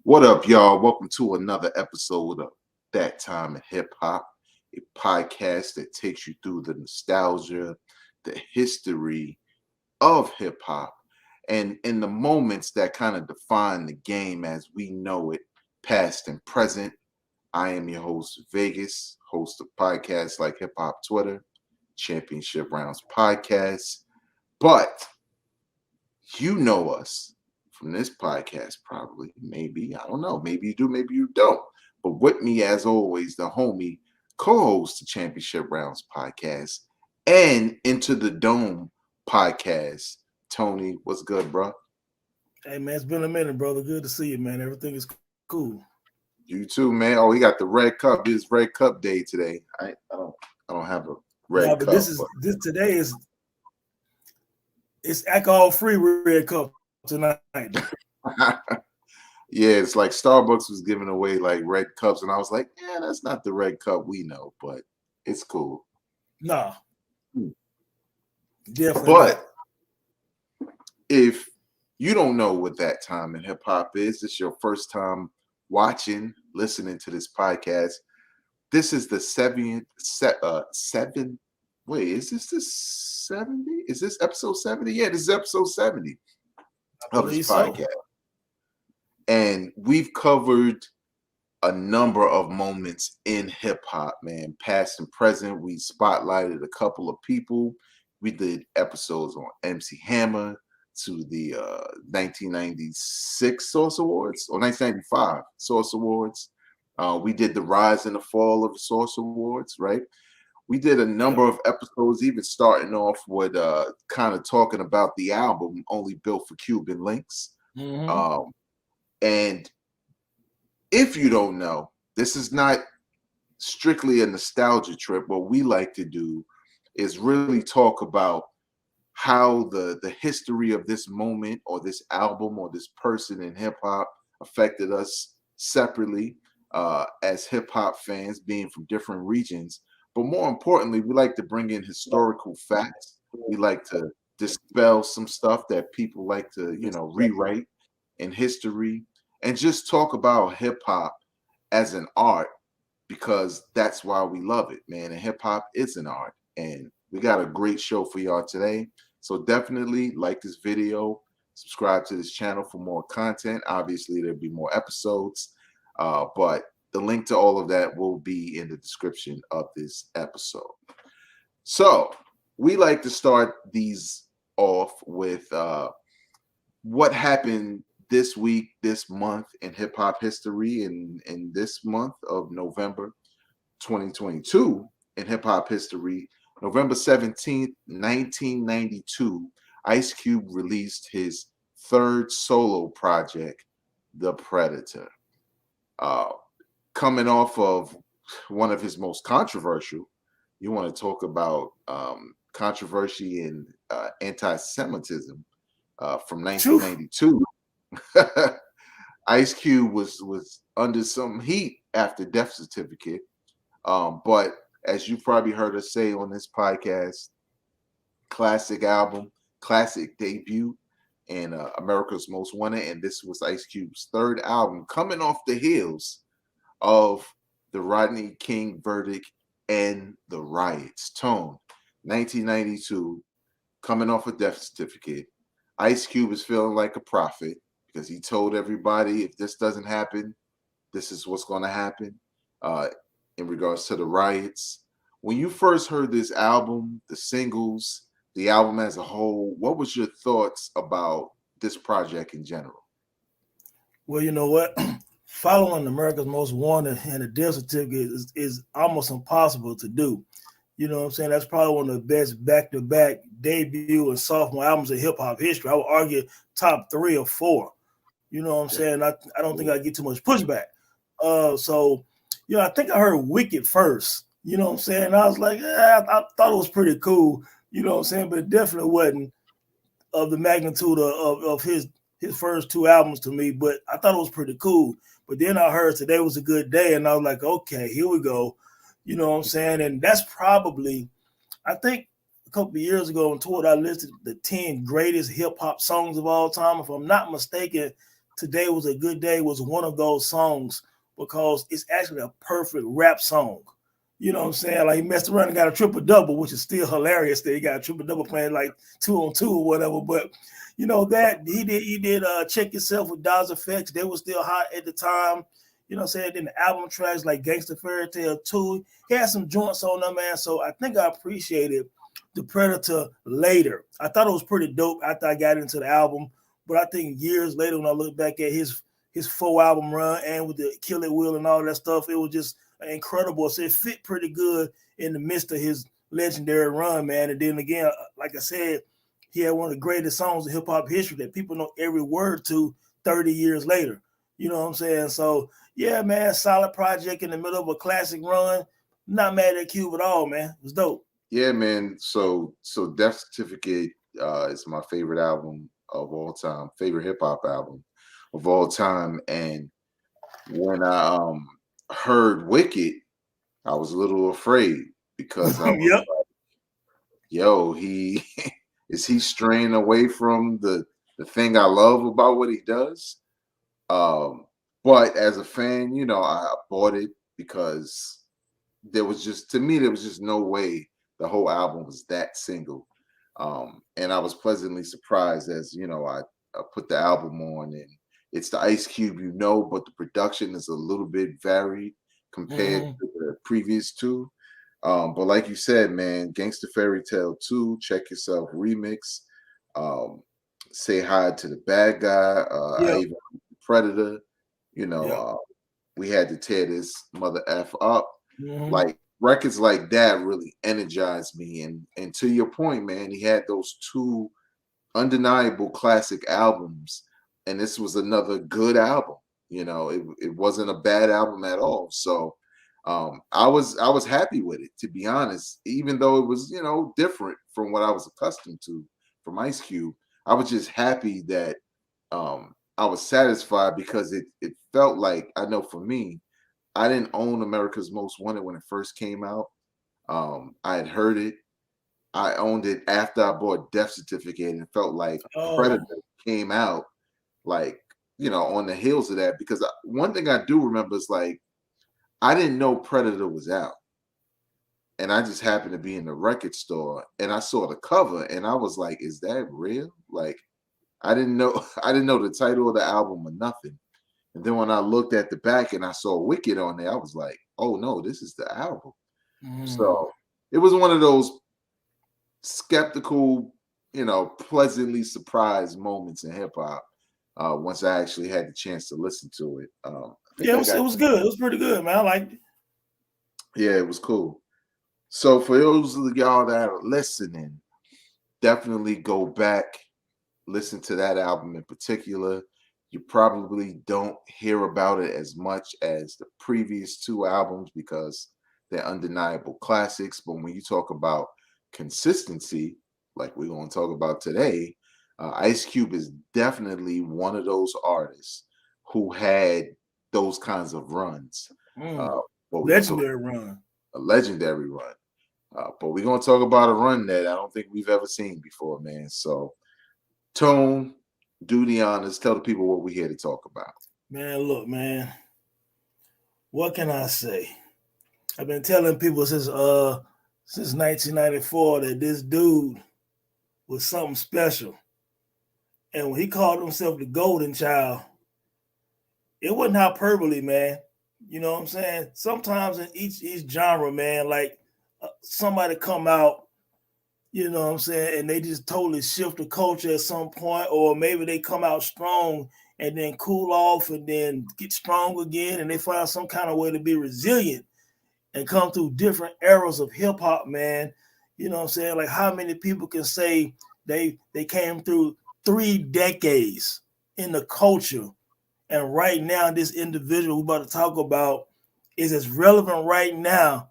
What up, y'all? Welcome to another episode of That Time in Hip Hop, a podcast that takes you through the nostalgia, the history of hip hop, and in the moments that kind of define the game as we know it, past and present. I am your host, Vegas, host of podcasts like Hip Hop Twitter, Championship Rounds Podcast. But you know us from this podcast, probably, maybe, I don't know, maybe you do, maybe you don't. But with me, as always, the homie, co-host the Championship Rounds Podcast and Into the Dome Podcast. Tony, what's good, bro? Hey, man, it's been a minute, brother. Good to see you, man. Everything is cool. You too, man. Oh, we got the Red Cup. It's Red Cup Day today. I don't have a red but cup. This today is it's alcohol-free Red Cup tonight. Yeah, it's like Starbucks was giving away like red cups, and I was like, yeah, that's not the red cup we know, but it's cool. Nah. Definitely. But if you don't know what That Time in Hip Hop is, it's your first time watching, listening to this podcast. This is the Wait, is this the 70? Is this episode 70? Yeah, this is episode 70 of this podcast. And we've covered a number of moments in hip hop, man, past and present. We spotlighted a couple of people. We did episodes on MC Hammer, to the 1996 Source Awards or 1995 Source Awards. We did the rise and the fall of the Source Awards, right? We did a number of episodes, even starting off with kind of talking about the album Only Built for Cuban Links. Mm-hmm. And if you don't know, this is not strictly a nostalgia trip. What we like to do is really talk about how the history of this moment or this album or this person in hip hop affected us separately as hip hop fans being from different regions. But more importantly, we like to bring in historical facts. We like to dispel some stuff that people like to, rewrite in history and just talk about hip hop as an art because that's why we love it, man. And hip hop is an art. And we got a great show for y'all today. So definitely like this video, subscribe to this channel for more content. Obviously, there'll be more episodes, but the link to all of that will be in the description of this episode. So we like to start these off with what happened this week, this month in hip hop history, in this month of November 2022 in hip hop history. November 17th, 1992, Ice Cube released his third solo project, The Predator. Coming off of one of his most controversial, you want to talk about controversy and anti-Semitism from 1992. Ice Cube was under some heat after Death Certificate, but as you probably heard us say on this podcast, classic album, classic debut, and America's Most Wanted. And this was Ice Cube's third album coming off the heels of the Rodney King verdict and the riots. Tone, 1992, coming off a Death Certificate. Ice Cube is feeling like a prophet because he told everybody if this doesn't happen, this is what's going to happen. In regards to the riots. When you first heard this album, the singles, the album as a whole, what was your thoughts about this project in general? Well, you know what? Following America's Most Wanted and the Death Certificate is almost impossible to do. You know what I'm saying? That's probably one of the best back-to-back debut and sophomore albums in hip-hop history. I would argue top 3 or 4. You know what I'm saying? I don't think I get too much pushback. I think I heard Wicked first. You know what I'm saying? I was like, I thought it was pretty cool. You know what I'm saying? But it definitely wasn't of the magnitude of his first 2 albums to me. But I thought it was pretty cool. But then I heard Today Was a Good Day, and I was like, okay, here we go. You know what I'm saying? And that's probably, I think a couple of years ago on tour, I listed the 10 greatest hip-hop songs of all time. If I'm not mistaken, Today Was a Good Day was one of those songs because it's actually a perfect rap song. You know what I'm saying? Like he messed around and got a triple double, which is still hilarious that he got a triple double playing like 2-on-2 or whatever. But you know that he did Check Yourself with Daz Effects. They were still hot at the time. You know what I'm saying? Then the album tracks like Gangsta Fairy Tale 2. He had some joints on them, man. So I think I appreciated the Predator later. I thought it was pretty dope after I got into the album. But I think years later, when I look back at his 4 album run and with the Kill It Will and all that stuff, it was just incredible. So it fit pretty good in the midst of his legendary run, man. And then again, like I said, he had one of the greatest songs in hip hop history that people know every word to 30 years later. You know what I'm saying? So yeah, man, solid project in the middle of a classic run. Not mad at Cube at all, man. It was dope. Yeah, man. So Death Certificate is my favorite album of all time, favorite hip hop album of all time. And when I heard Wicked, I was a little afraid because I was Yep. like, yo, he is he straying away from the thing I love about what he does. But as a fan, you know, I bought it because there was just, to me, there was just no way the whole album was that single. And I was pleasantly surprised as, you know, I put the album on, and it's the Ice Cube, you know, but the production is a little bit varied compared to the previous two. But like you said, man, Gangsta Fairy Tale 2, Check Yourself remix, um, Say Hi to the Bad Guy, I Yep. even Predator, you know, Yep. we had to tear this mother F up. Mm-hmm. Like records like that really energized me. And to your point, man, he had those two undeniable classic albums, and this was another good album. You know, it wasn't a bad album at all. So I was happy with it, to be honest, even though it was, you know, different from what I was accustomed to from Ice Cube. I was just happy that I was satisfied because it felt like, I know for me, I didn't own America's Most Wanted when it first came out. I had heard it. I owned it after I bought Death Certificate, and felt like Predator came out, like, you know, on the heels of that. Because one thing I do remember is like, I didn't know Predator was out, and I just happened to be in the record store and I saw the cover and I was like, "Is that real?" Like, I didn't know I didn't know the title of the album or nothing. And then when I looked at the back and I saw Wicked on there, I was like, "Oh no, this is the album." So it was one of those skeptical, you know, pleasantly surprised moments in hip hop. Once I actually had the chance to listen to it, Yeah, it was good. It was pretty good, man. I liked it. Yeah, it was cool. So for those of y'all that are listening, definitely go back, listen to that album in particular. You probably don't hear about it as much as the previous two albums because they're undeniable classics. But when you talk about consistency, like we're going to talk about today, Ice Cube is definitely one of those artists who had those kinds of runs. Legendary run. A legendary run. But we're going to talk about a run that I don't think we've ever seen before, man. So, Tone, do the honors. Tell the people what we're here to talk about. Man, look, man. What can I say? I've been telling people since 1994 that this dude was something special. And when he called himself the Golden Child, it wasn't hyperbole, man. You know what I'm saying? Sometimes in each genre, man, like somebody come out, you know what I'm saying, and they just totally shift the culture at some point, or maybe they come out strong and then cool off and then get strong again, and they find some kind of way to be resilient and come through different eras of hip hop, man. You know what I'm saying? Like how many people can say they came through 3 decades in the culture, and right now this individual we're about to talk about is as relevant right now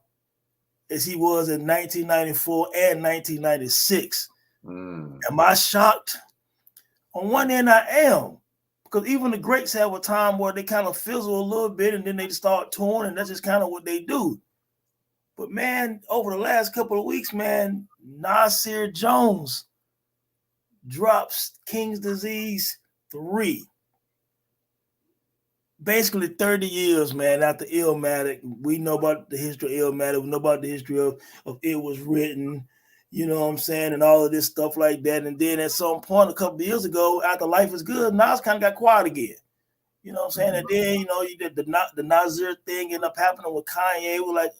as he was in 1994 and 1996. Am I shocked? On one end, I am. Because even the greats have a time where they kind of fizzle a little bit and then they start touring, and that's just kind of what they do. But man, over the last couple of weeks, man, Nasir Jones drops King's Disease 3. basically 30 years, man, after Illmatic, we know about the history of Illmatic, we know about the history of It Was Written, you know what I'm saying, and all of this stuff like that. And then at some point, a couple of years ago, after Life Is Good, Nas kind of got quiet again. You know what I'm saying? And then, you know, you did the Nasir thing ended up happening with Kanye. We're like,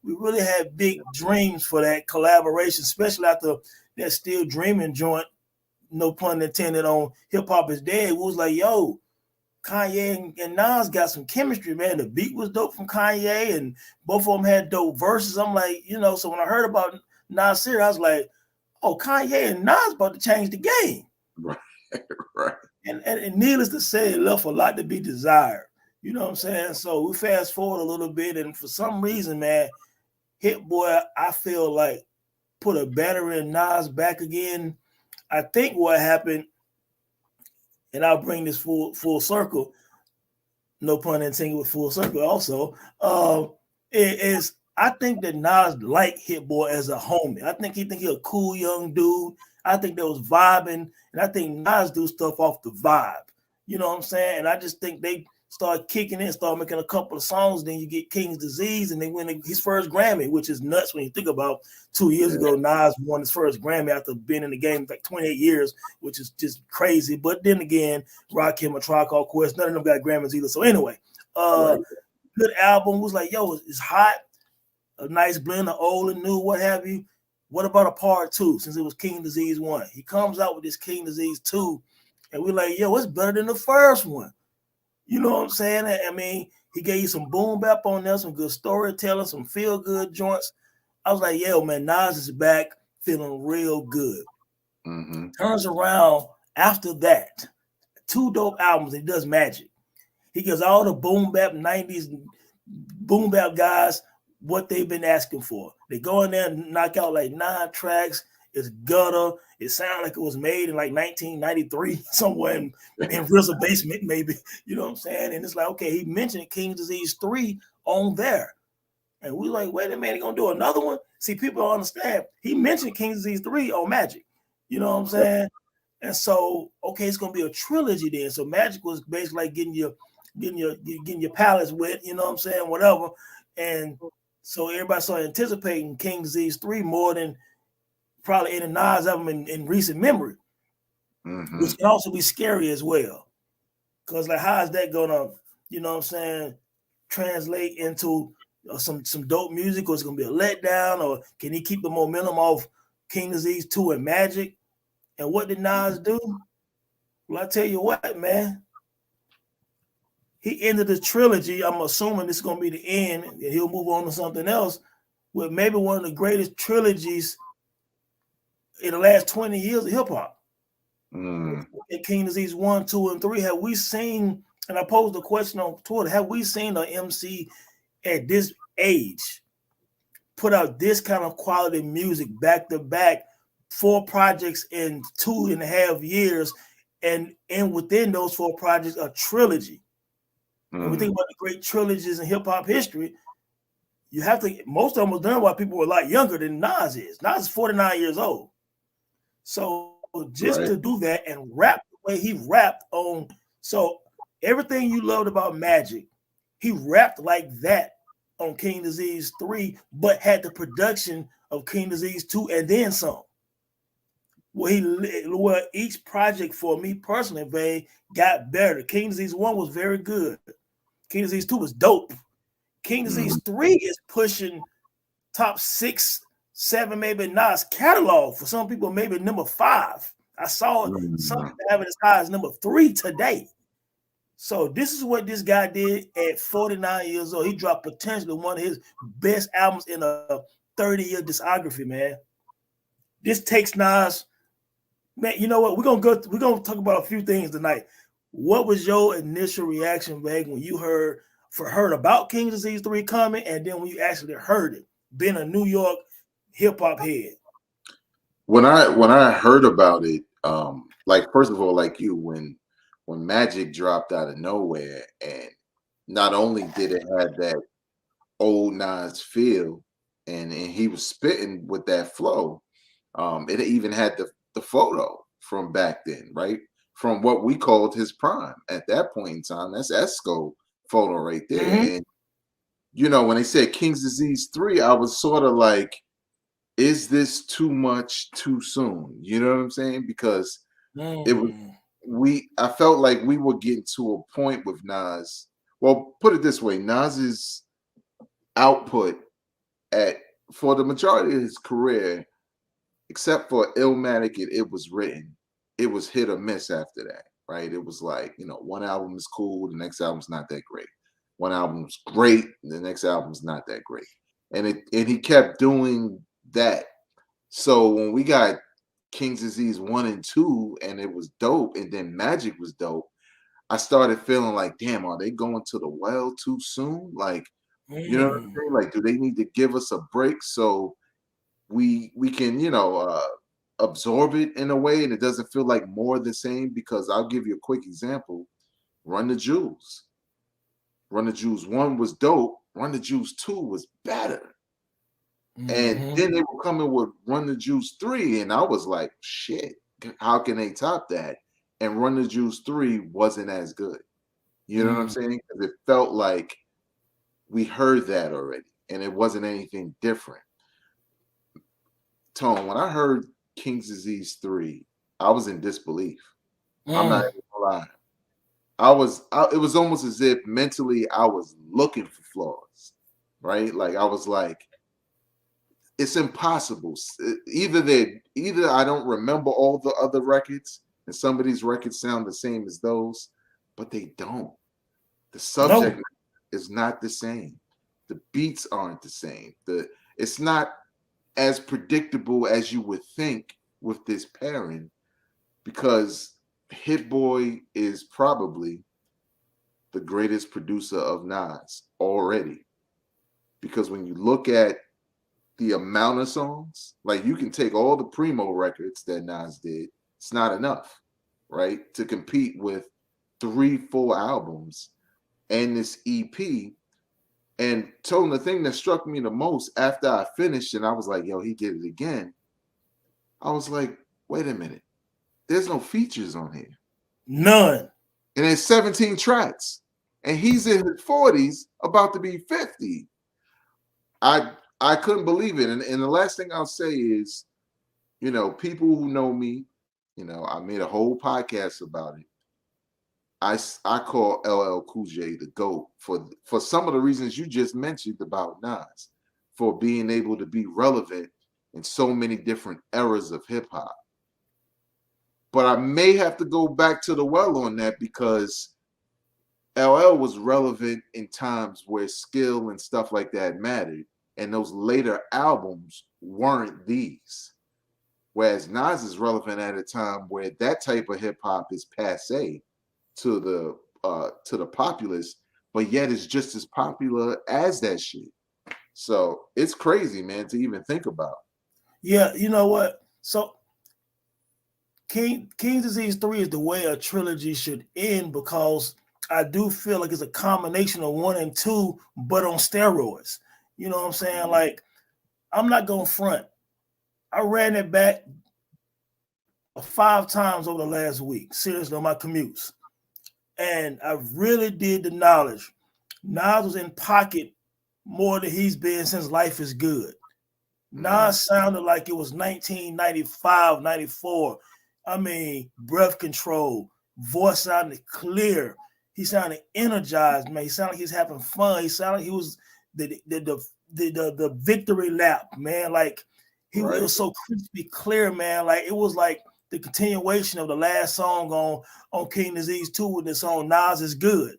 we really had big dreams for that collaboration, especially after that Still Dreaming joint, no pun intended, on Hip Hop Is Dead. We was like, yo, Kanye and Nas got some chemistry, man. The beat was dope from Kanye, and both of them had dope verses. I'm like, you know, so when I heard about Nasir, I was like, oh, Kanye and Nas about to change the game. Right, right. And needless to say, it left a lot to be desired. You know what I'm saying? So we fast forward a little bit, and for some reason, man, Hit-Boy, I feel like put a batter in Nas back again. I think what happened, and I'll bring this full circle, no pun intended with full circle also, is I think that Nas liked Hit-Boy as a homie. I think he a cool young dude. I think they was vibing, and I think Nas do stuff off the vibe. You know what I'm saying? And I just think they start kicking in, start making a couple of songs. Then you get King's Disease, and they win his first Grammy, which is nuts when you think about 2 years ago, Nas won his first Grammy after being in the game for like 28 years, which is just crazy. But then again, Rakim, A Tribe Called Quest, none of them got Grammys either. So anyway, good album. Was like, yo, it's hot, a nice blend of old and new, what have you. What about a part 2? Since it was King Disease 1, he comes out with this King Disease 2, and we're like, yo, it's better than the first one. You know what I'm saying? I mean, he gave you some boom bap on there, some good storytelling, some feel good joints. I was like, yo, man, Nas is back, feeling real good. Turns around after that, 2 dope albums. He does magic. He gives all the boom bap 90s boom bap guys what they've been asking for. They go in there and knock out like 9 tracks. It's gutter. It sounds like it was made in like 1993, somewhere in RZA basement, maybe. You know what I'm saying? And it's like, okay, he mentioned King's Disease 3 on there. And we like, wait a minute, he gonna do another one? See, people don't understand. He mentioned King's Disease 3 on Magic. You know what I'm saying? And so, okay, it's gonna be a trilogy then. So Magic was basically like getting your palace wet, you know what I'm saying? Whatever. And so everybody started anticipating King Disease 3 more than probably any Nas album in recent memory, which can also be scary as well. Because like, how is that gonna, you know what I'm saying, translate into some dope music, or is it gonna be a letdown, or can he keep the momentum of King Disease 2 and Magic? And what did Nas do? Well, I tell you what, man. He ended the trilogy. I'm assuming this is gonna be the end, and he'll move on to something else with maybe one of the greatest trilogies in the last 20 years of hip hop. King Disease 1, 2, and 3. Have we seen, and I posed the question on Twitter, have we seen an MC at this age put out this kind of quality music back to back, 4 projects in 2.5 years, and within those 4 projects, a trilogy? When we think about the great trilogies in hip hop history, you have to, most of them was done while people were a lot younger than Nas is. Nas is 49 years old. So just to do that and rap the way he rapped on, so everything you loved about Magic, he rapped like that on King Disease 3, but had the production of King Disease 2 and then some. Well, each project for me personally, Vay, got better. King Disease 1 was very good. King Disease 2 was dope. King Disease 3 is pushing top 6, 7, maybe Nas catalog. For some people, maybe number 5. I saw some people having as high as number 3 today. So this is what this guy did at 49 years old. He dropped potentially one of his best albums in a 30-year discography, man. This takes Nas, man. You know what? We're gonna talk about a few things tonight. What was your initial reaction, Vag, when you heard about King Disease 3 coming, and then when you actually heard it, being a New York hip hop head? When I heard about it, like, first of all, like you, when Magic dropped out of nowhere, and not only did it have that old Nas feel, and he was spitting with that flow, it even had the photo from back then, right? from what we called his prime at that point in time. That's Esco photo right there. Mm-hmm. And when they said King's Disease 3, I was sort of like, is this too much too soon? You know what I'm saying? Because it was I felt like we were getting to a point with Nas. Well, put it this way, Nas's output at for the majority of his career, except for Illmatic, it was written. It was hit or miss after that, right? It was like, one album is cool, the next album's not that great. One album's great, the next album's not that great. And he kept doing that. So when we got King's Disease 1 and 2 and it was dope, and then Magic was dope, I started feeling like, damn, are they going to the well too soon? Like, you know what I'm saying? Like, do they need to give us a break so we can, absorb it in a way and it doesn't feel like more the same? Because I'll give you a quick example. Run the Jewels. Run the Jewels 1 was dope. Run the Jewels 2 was better. And then they were coming with Run the Jewels 3, and I was like, shit, how can they top that? And Run the Jewels 3 wasn't as good. You know what I'm saying? Because it felt like we heard that already, and it wasn't anything different. Tone, when I heard King's Disease 3, I was in disbelief. I'm not even gonna lie. It was almost as if mentally I was looking for flaws, right? Like I was like, it's impossible. Either I don't remember all the other records, and some of these records sound the same as those, but they don't. The subject is not the same. The beats aren't the same. It's not as predictable as you would think with this pairing, because Hit-Boy is probably the greatest producer of Nas already. Because when you look at the amount of songs, like you can take all the Primo records that Nas did, it's not enough, right? To compete with 3 full albums and this EP. And Tone, the thing that struck me the most after I finished and I was like, yo, he did it again. I was like, wait a minute. There's no features on here. None. And there's 17 tracks. And he's in his 40s, about to be 50. I couldn't believe it. And the last thing I'll say is, people who know me, I made a whole podcast about it. I call LL Cool J the GOAT for some of the reasons you just mentioned about Nas, for being able to be relevant in so many different eras of hip hop. But I may have to go back to the well on that, because LL was relevant in times where skill and stuff like that mattered, and those later albums weren't these. Whereas Nas is relevant at a time where that type of hip hop is passe to the populace, but yet it's just as popular as that shit. So it's crazy, man, to even think about. Yeah, you know what? So King's Disease 3 is the way a trilogy should end, because I do feel like it's a combination of 1 and 2, but on steroids. You know what I'm saying? Like, I'm not going to front. I ran it back 5 times over the last week, seriously, on my commutes. And I really did the knowledge. Nas was in pocket more than he's been since Life is Good. Nas sounded like it was 1995, 94. I mean, breath control, voice sounded clear. He sounded energized, man. He sounded like he's having fun. He sounded like he was the victory lap, man. Like it was so crispy clear, man. Like it was like the continuation of the last song on King Disease 2 with the song Nas is Good.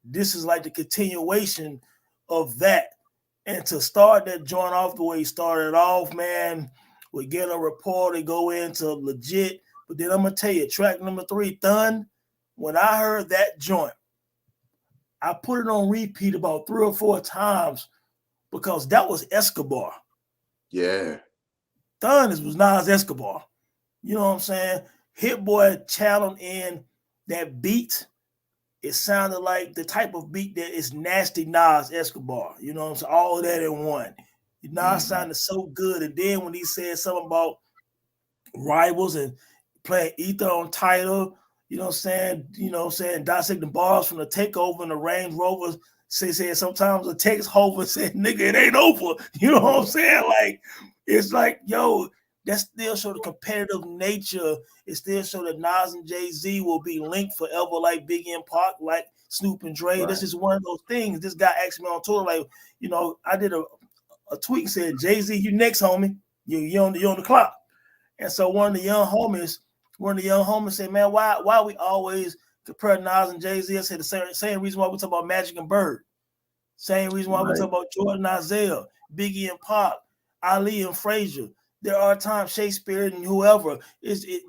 This is like the continuation of that. And to start that joint off the way he started off, man, we get a report, they go into legit. But then I'm going to tell you, track number 3, Thun, when I heard that joint, I put it on repeat about 3 or 4 times, because that was Escobar. Yeah. Thun was Nas Escobar. You know what I'm saying? Hit-Boy channeled in that beat. It sounded like the type of beat that is nasty Nas Escobar. You know what I'm saying? All of that in one. Nas sounded so good. And then when he said something about rivals and playing Ether on Tidal, you know what I'm saying, dissecting bars from the takeover and the Range Rover. Said sometimes the text hover said, nigga, it ain't over. You know what I'm saying? Like, it's like, yo, that still show the competitive nature. It still show that Nas and Jay-Z will be linked forever, like Biggie and Pac, like Snoop and Dre. Right. This is one of those things. This guy asked me on tour, like, I did a tweet and said, Jay-Z, you next, homie. You on the clock. And so one of the young homies said, man, why we always compare Nas and Jay-Z? I said the same reason why we talk about Magic and Bird. Same reason why we talk about Jordan, Isaiah, Biggie and Pac, Ali and Frazier. There are times Shakespeare and whoever,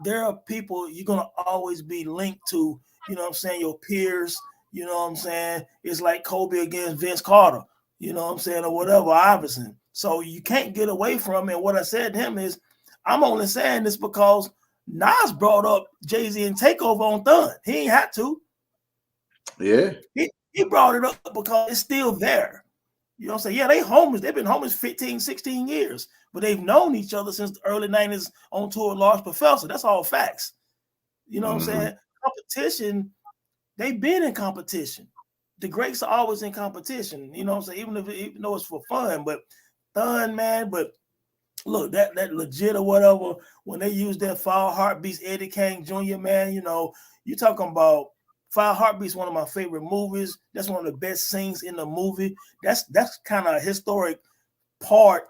there are people you're going to always be linked to, you know what I'm saying, your peers, you know what I'm saying? It's like Kobe against Vince Carter, you know what I'm saying, or whatever, Iverson. So you can't get away from it. And what I said to him is, I'm only saying this because Nas brought up Jay-Z and Takeover on Thun. He ain't had to. Yeah. He brought it up because it's still there. You know what I'm saying? Yeah, they homies. They've been homies 15, 16 years, but they've known each other since the early 90s on tour with Large Professor. That's all facts. You know what I'm saying? Competition, they've been in competition. The greats are always in competition. You know what I'm saying? Even though it's for fun, but fun, man. But look, that legit or whatever, when they use that Five Heartbeats, Eddie Kane Jr., man, you talking about Five Heartbeats, one of my favorite movies. That's one of the best scenes in the movie. That's kind of a historic part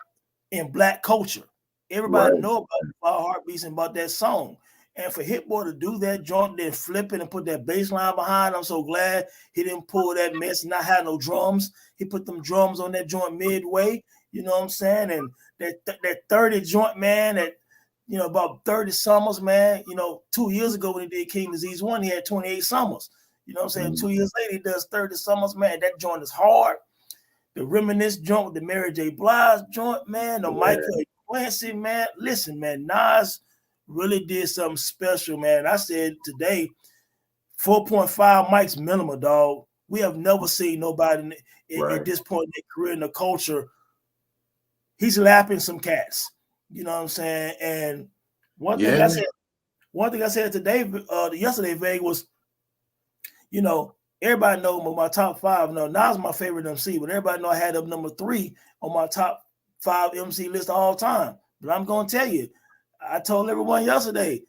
in Black culture. Everybody know about Five Heartbeats and about that song. And for Hit-Boy to do that joint, then flip it and put that bass line behind, I'm so glad he didn't pull that mess and not have no drums. He put them drums on that joint midway, you know what I'm saying? And that 30 joint, man, that, about 30 summers, man, 2 years ago when he did King Disease 1, he had 28 summers. You know what I'm saying? 2 years later, he does 30 summers, man. That joint is hard. The Reminisce joint with the Mary J. Blige joint, man, the Michael Quincy, man. Listen, man, Nas really did something special, man. I said today, 4.5 mics minimum, dog. We have never seen nobody at this point in their career in the culture. He's lapping some cats. You know what I'm saying? And one thing I said today, yesterday, Veg, was, everybody know my top 5. No, Nas my favorite MC, but everybody know I had up number 3 on my top 5 MC list of all time. But I'm gonna tell you, I told everyone yesterday,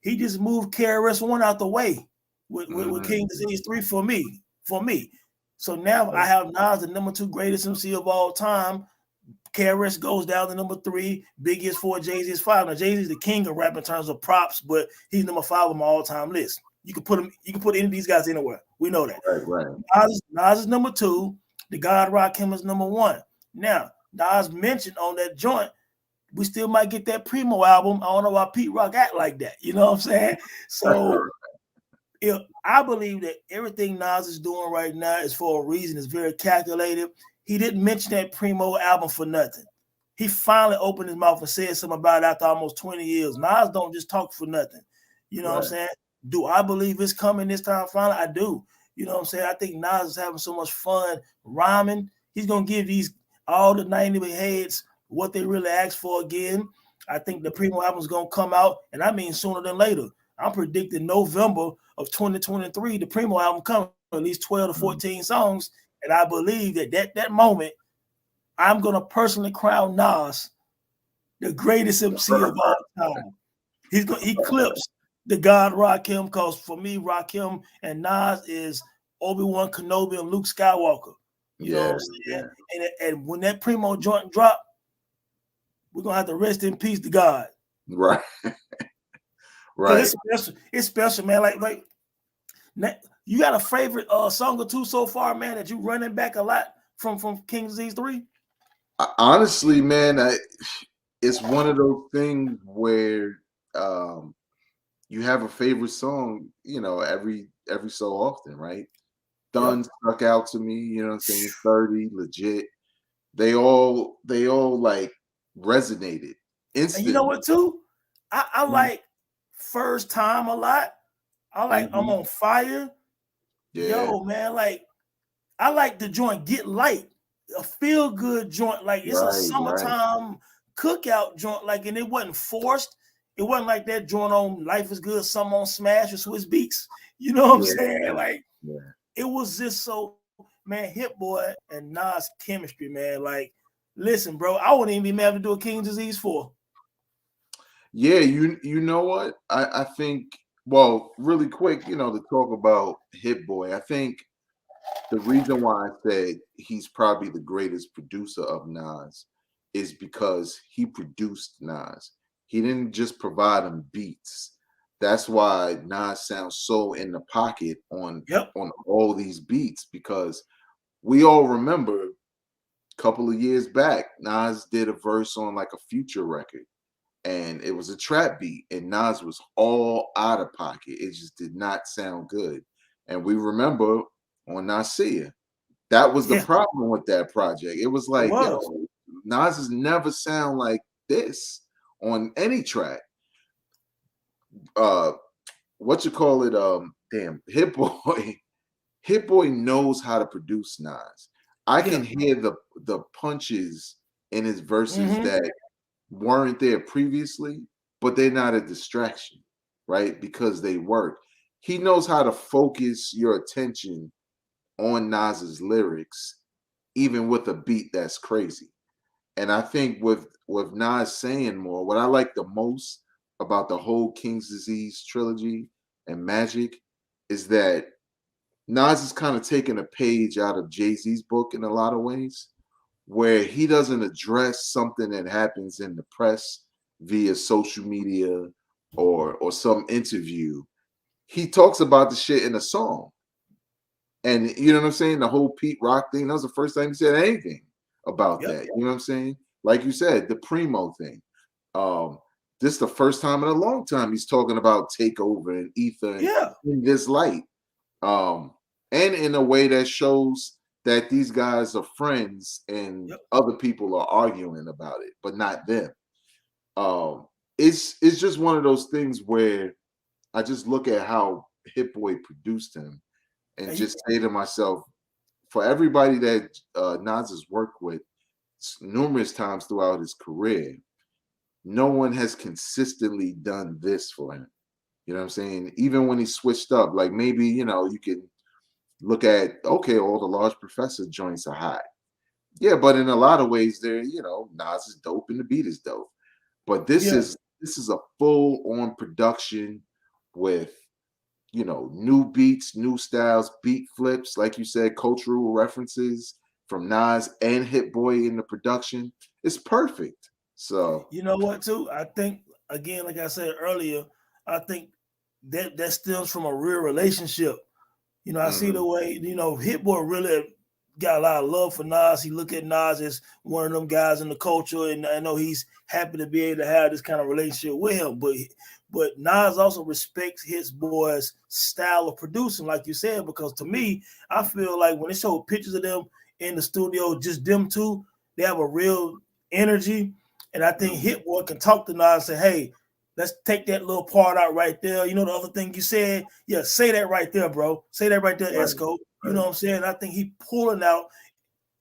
he just moved KRS-One out the way with King Disease 3 for me. So now I have Nas, the number 2 greatest MC of all time. KRS goes down to number 3. Biggie is 4. Jay-Z is 5. Now Jay-Z is the king of rap in terms of props, but he's number 5 on my all-time list. You can put any of these guys anywhere. We know that. Right. Nas is number 2. The God Rakim is number 1. Now, Nas mentioned on that joint, we still might get that Primo album. I don't know why Pete Rock act like that. You know what I'm saying? So I believe that everything Nas is doing right now is for a reason. It's very calculated. He didn't mention that Primo album for nothing. He finally opened his mouth and said something about it after almost 20 years. Nas don't just talk for nothing. You know what I'm saying? Do I believe it's coming this time finally? I do. You know what I'm saying? I think Nas is having so much fun rhyming. He's going to give all the 90 heads what they really asked for again. I think the Primo album is going to come out, and I mean sooner than later. I'm predicting November of 2023, the Primo album comes, at least 12 to 14 songs. And I believe that moment, I'm going to personally crown Nas the greatest MC of all time. He's going to eclipse the God Rakim, because for me, Rakim and Nas is Obi-Wan Kenobi and Luke Skywalker. You know what I'm saying? And when that Primo joint drop, we're going to have to rest in peace to God. Right. Right. It's special, man. Like you got a favorite song or two so far, man, that you running back a lot from King Disease 3? Honestly, man, it's one of those things where you have a favorite song, every so often, right? Thun stuck out to me, you know what I'm saying? 30, legit. They all like resonated instantly. And you know what too? I like First Time a lot. I like I'm on Fire. Yeah. Yo, man, I like the joint Get Light, a feel good joint. Like it's a summertime cookout joint. And it wasn't forced. it wasn't like that joint on Life is Good, some on Smash or Swiss Beats. You know what I'm saying? Like, it was just so, man, Hit-Boy and Nas chemistry, man. Like, listen, bro, I wouldn't even be mad to do a King's Disease 4. Yeah, you know what? I think, well, really quick, to talk about Hit-Boy, I think the reason why I said he's probably the greatest producer of Nas is because he produced Nas. He didn't just provide him beats. That's why Nas sounds so in the pocket on all these beats, because we all remember a couple of years back, Nas did a verse on like a Future record, and it was a trap beat, and Nas was all out of pocket. It just did not sound good. And we remember on Nasir, that was the problem with that project. It was like, yo, Nas has never sound like this on any track. What you call it? Damn, Hit-Boy knows how to produce Nas. I can hear the punches in his verses that weren't there previously, but they're not a distraction, right? Because they work. He knows how to focus your attention on Nas's lyrics, even with a beat that's crazy. And I think with Nas saying more, what I like the most about the whole King's Disease trilogy and Magic is that Nas is kind of taking a page out of Jay-Z's book in a lot of ways, where he doesn't address something that happens in the press via social media or some interview. He talks about the shit in a song. And you know what I'm saying? The whole Pete Rock thing, that was the first time he said anything about that. You know what I'm saying? Like you said, the Primo thing. This is the first time in a long time he's talking about Takeover and Ether in this light. And in a way that shows that these guys are friends and other people are arguing about it, but not them. It's just one of those things where I just look at how Hit-Boy produced him and just say to myself, for everybody that Nas has worked with numerous times throughout his career, no one has consistently done this for him. You know what I'm saying? Even when he switched up, like maybe, you can look at, okay, all the Large Professor joints are hot. Yeah, but in a lot of ways, they're, Nas is dope and the beat is dope. But this is a full-on production with, new beats, new styles, beat flips, like you said, cultural references from Nas and Hit-Boy in the production. It's perfect. So you know what, too? I think, again, like I said earlier, I think that stems from a real relationship. I see the way, Hit-Boy really got a lot of love for Nas. He look at Nas as one of them guys in the culture, and I know he's happy to be able to have this kind of relationship with him. But Nas also respects Hit-Boy's style of producing, like you said, because to me, I feel like when they show pictures of them in the studio, just them two, they have a real energy. And I think Hit-Boy can talk to Nas and say, hey, let's take that little part out right there. The other thing you said? Yeah, say that right there, bro. Say that right there, Esco. You know what I'm saying? I think he pulling out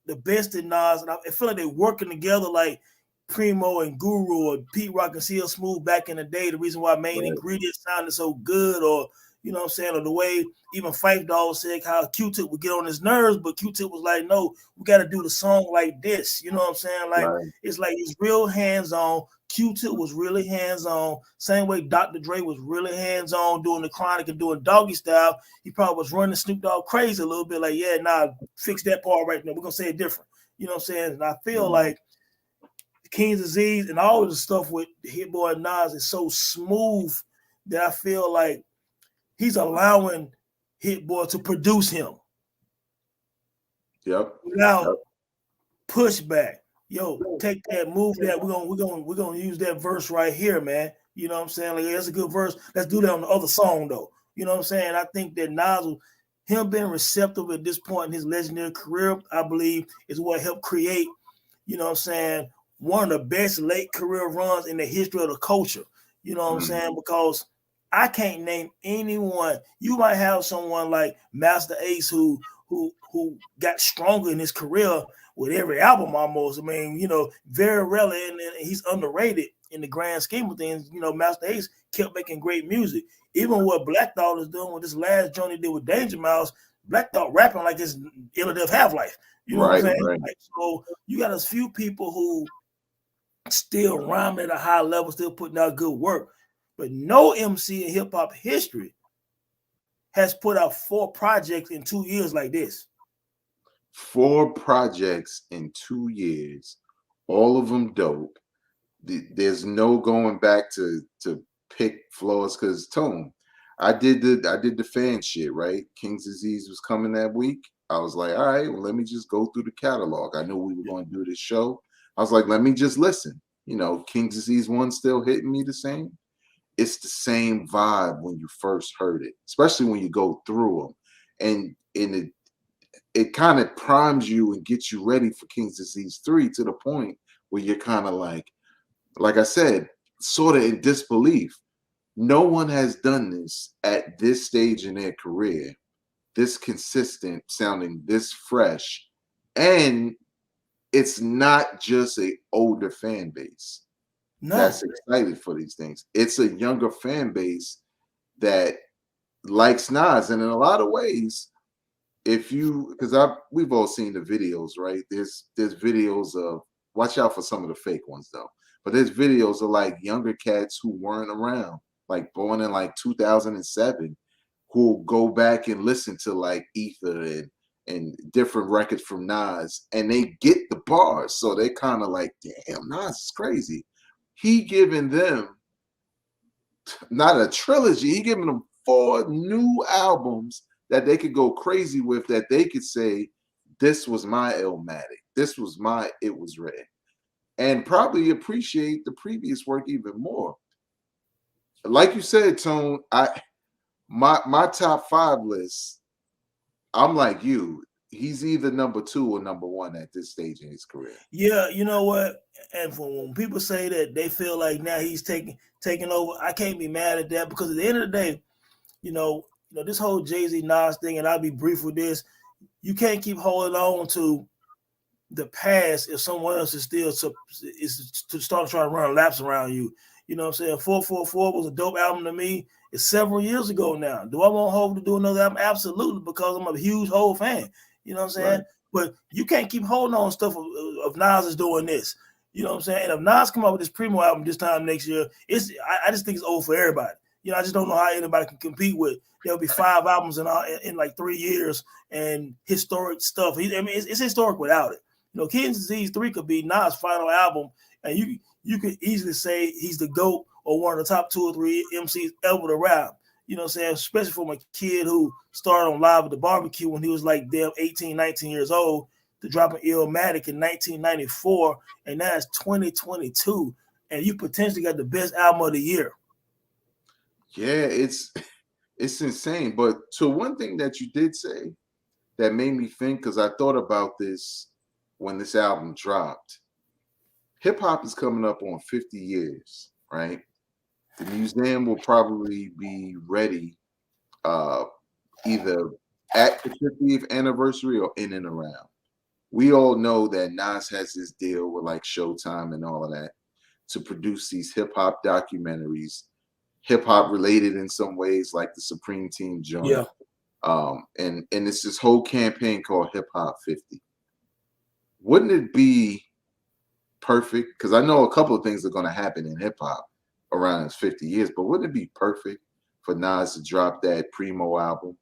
the best in Nas, and I feel like they're working together like Primo and Guru or Pete Rock and CL Smooth back in the day. The reason why main ingredients sounded so good, or you know what I'm saying, or the way even Phife Dawg said how Q-Tip would get on his nerves, but Q-Tip was like, no, we got to do the song like this. You know what I'm saying? Like it's like it's real hands-on. Q-Tip was really hands-on. Same way Dr. Dre was really hands-on doing the Chronic and doing Doggy Style. He probably was running Snoop Dogg crazy a little bit, like, yeah, nah, fix that part right now. We're gonna say it different. You know what I'm saying? And I feel like King's Disease and all of the stuff with Hit-Boy and Nas is so smooth that I feel like he's allowing Hit-Boy to produce him. Without pushback. Yo, take that, move that. We're gonna use that verse right here, man. You know what I'm saying? Like, yeah, that's a good verse. Let's do that on the other song, though. You know what I'm saying? I think that Nas, him being receptive at this point in his legendary career, I believe, is what helped create, you know what I'm saying, one of the best late career runs in the history of the culture. You know what I'm saying? Because I can't name anyone. You might have someone like Master Ace who got stronger in his career with every album almost. I mean, very rarely, and he's underrated. in the grand scheme of things, Master Ace kept making great music. Even what Black Thought is doing with this last joint he did with Danger Mouse, Black Thought rapping like it's Ill or Death Half-Life. You know what I'm saying? Right. Like, so you got a few people who still rhyming at a high level, still putting out good work. But no MC in hip hop history has put out 4 projects in 2 years like this. 4 projects in 2 years, all of them dope. There's no going back to pick flaws, because Tone, I did the fan shit, right? King's Disease was coming that week. I was like, all right, well, let me just go through the catalog. I knew we were going to do this show. I was like, let me just listen. King's Disease 1 still hitting me the same. It's the same vibe when you first heard it, especially when you go through them. And it kind of primes you and gets you ready for King's Disease 3, to the point where you're kind of like I said, sort of in disbelief. No one has done this at this stage in their career, this consistent, sounding this fresh. And it's not just an older fan base that's excited for these things. It's a younger fan base that likes Nas. And in a lot of ways, because we've all seen the videos, right? There's videos of, watch out for some of the fake ones though, but there's videos of like younger cats who weren't around, like born in like 2007, who go back and listen to like Ether and different records from Nas, and they get the bars. So they kind of like, damn, Nas is crazy. He giving them not a trilogy, he giving them 4 new albums that they could go crazy with, that they could say, this was my Illmatic, this was my It Was Red, and probably appreciate the previous work even more. Like you said, Tone, my top 5 list, I'm like you. He's either number 2 or number 1 at this stage in his career. Yeah, you know what? And when people say that they feel like now he's taking over, I can't be mad at that, because at the end of the day, this whole Jay-Z Nas thing, and I'll be brief with this, you can't keep holding on to the past if someone else is still to start trying to run laps around you. You know what I'm saying? 444 was a dope album to me. It's several years ago now. Do I want Hov to do another album? Absolutely, because I'm a huge Hov fan. You know what I'm saying? Right. But you can't keep holding on stuff of Nas is doing this. You know what I'm saying? And if Nas come out with this Primo album this time next year, I just think it's over for everybody. I just don't know how anybody can compete with. There'll be 5 albums in like 3 years and historic stuff. It's historic without it. King's Disease 3 could be Nas' final album, and you could easily say he's the GOAT or one of the top 2 or 3 MCs ever to rap. You know what I'm saying? Especially from a kid who started on Live at the Barbecue when he was like damn 18, 19 years old, to dropping Illmatic in 1994, and now it's 2022, and you potentially got the best album of the year. Yeah, it's insane. But so one thing that you did say that made me think, because I thought about this when this album dropped, hip hop is coming up on 50 years, right? The museum will probably be ready either at the 50th anniversary or in and around. We all know that Nas has this deal with like Showtime and all of that to produce these hip hop documentaries, hip hop related in some ways, like the Supreme Team joint. Yeah. And it's this whole campaign called Hip Hop 50. Wouldn't it be perfect? Because I know a couple of things are going to happen in hip hop around his 50 years, but wouldn't it be perfect for Nas to drop that Primo album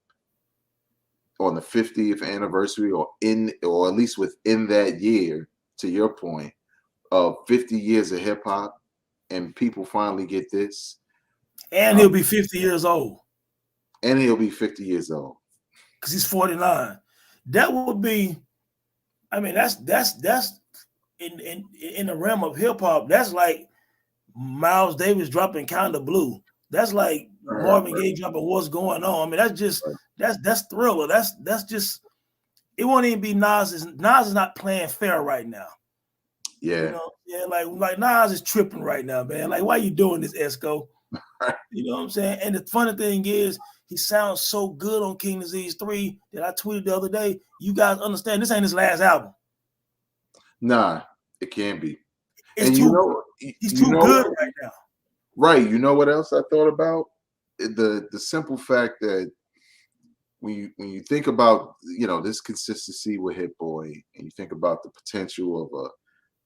on the 50th anniversary, or at least within that year, to your point, of 50 years of hip hop, and people finally get this? And he'll be 50 years old. And he'll be 50 years old. Because he's 49. That would be, I mean, that's in the realm of hip hop. That's like Miles Davis dropping Kinda Blue. That's like Marvin Gaye dropping What's Going On. I mean, that's just that's Thriller. That's just, it won't even be Nas. Nas is not playing fair right now. Yeah. Like Nas is tripping right now, man. Like, why you doing this, Esco? You know what I'm saying? And the funny thing is, he sounds so good on King's Disease 3 that I tweeted the other day. You guys understand this ain't his last album. Nah, it can't be. It's And too he's you too know, good right now. right? You know what else I thought about? The simple fact that when you think about this consistency with Hit Boy, and you think about the potential of a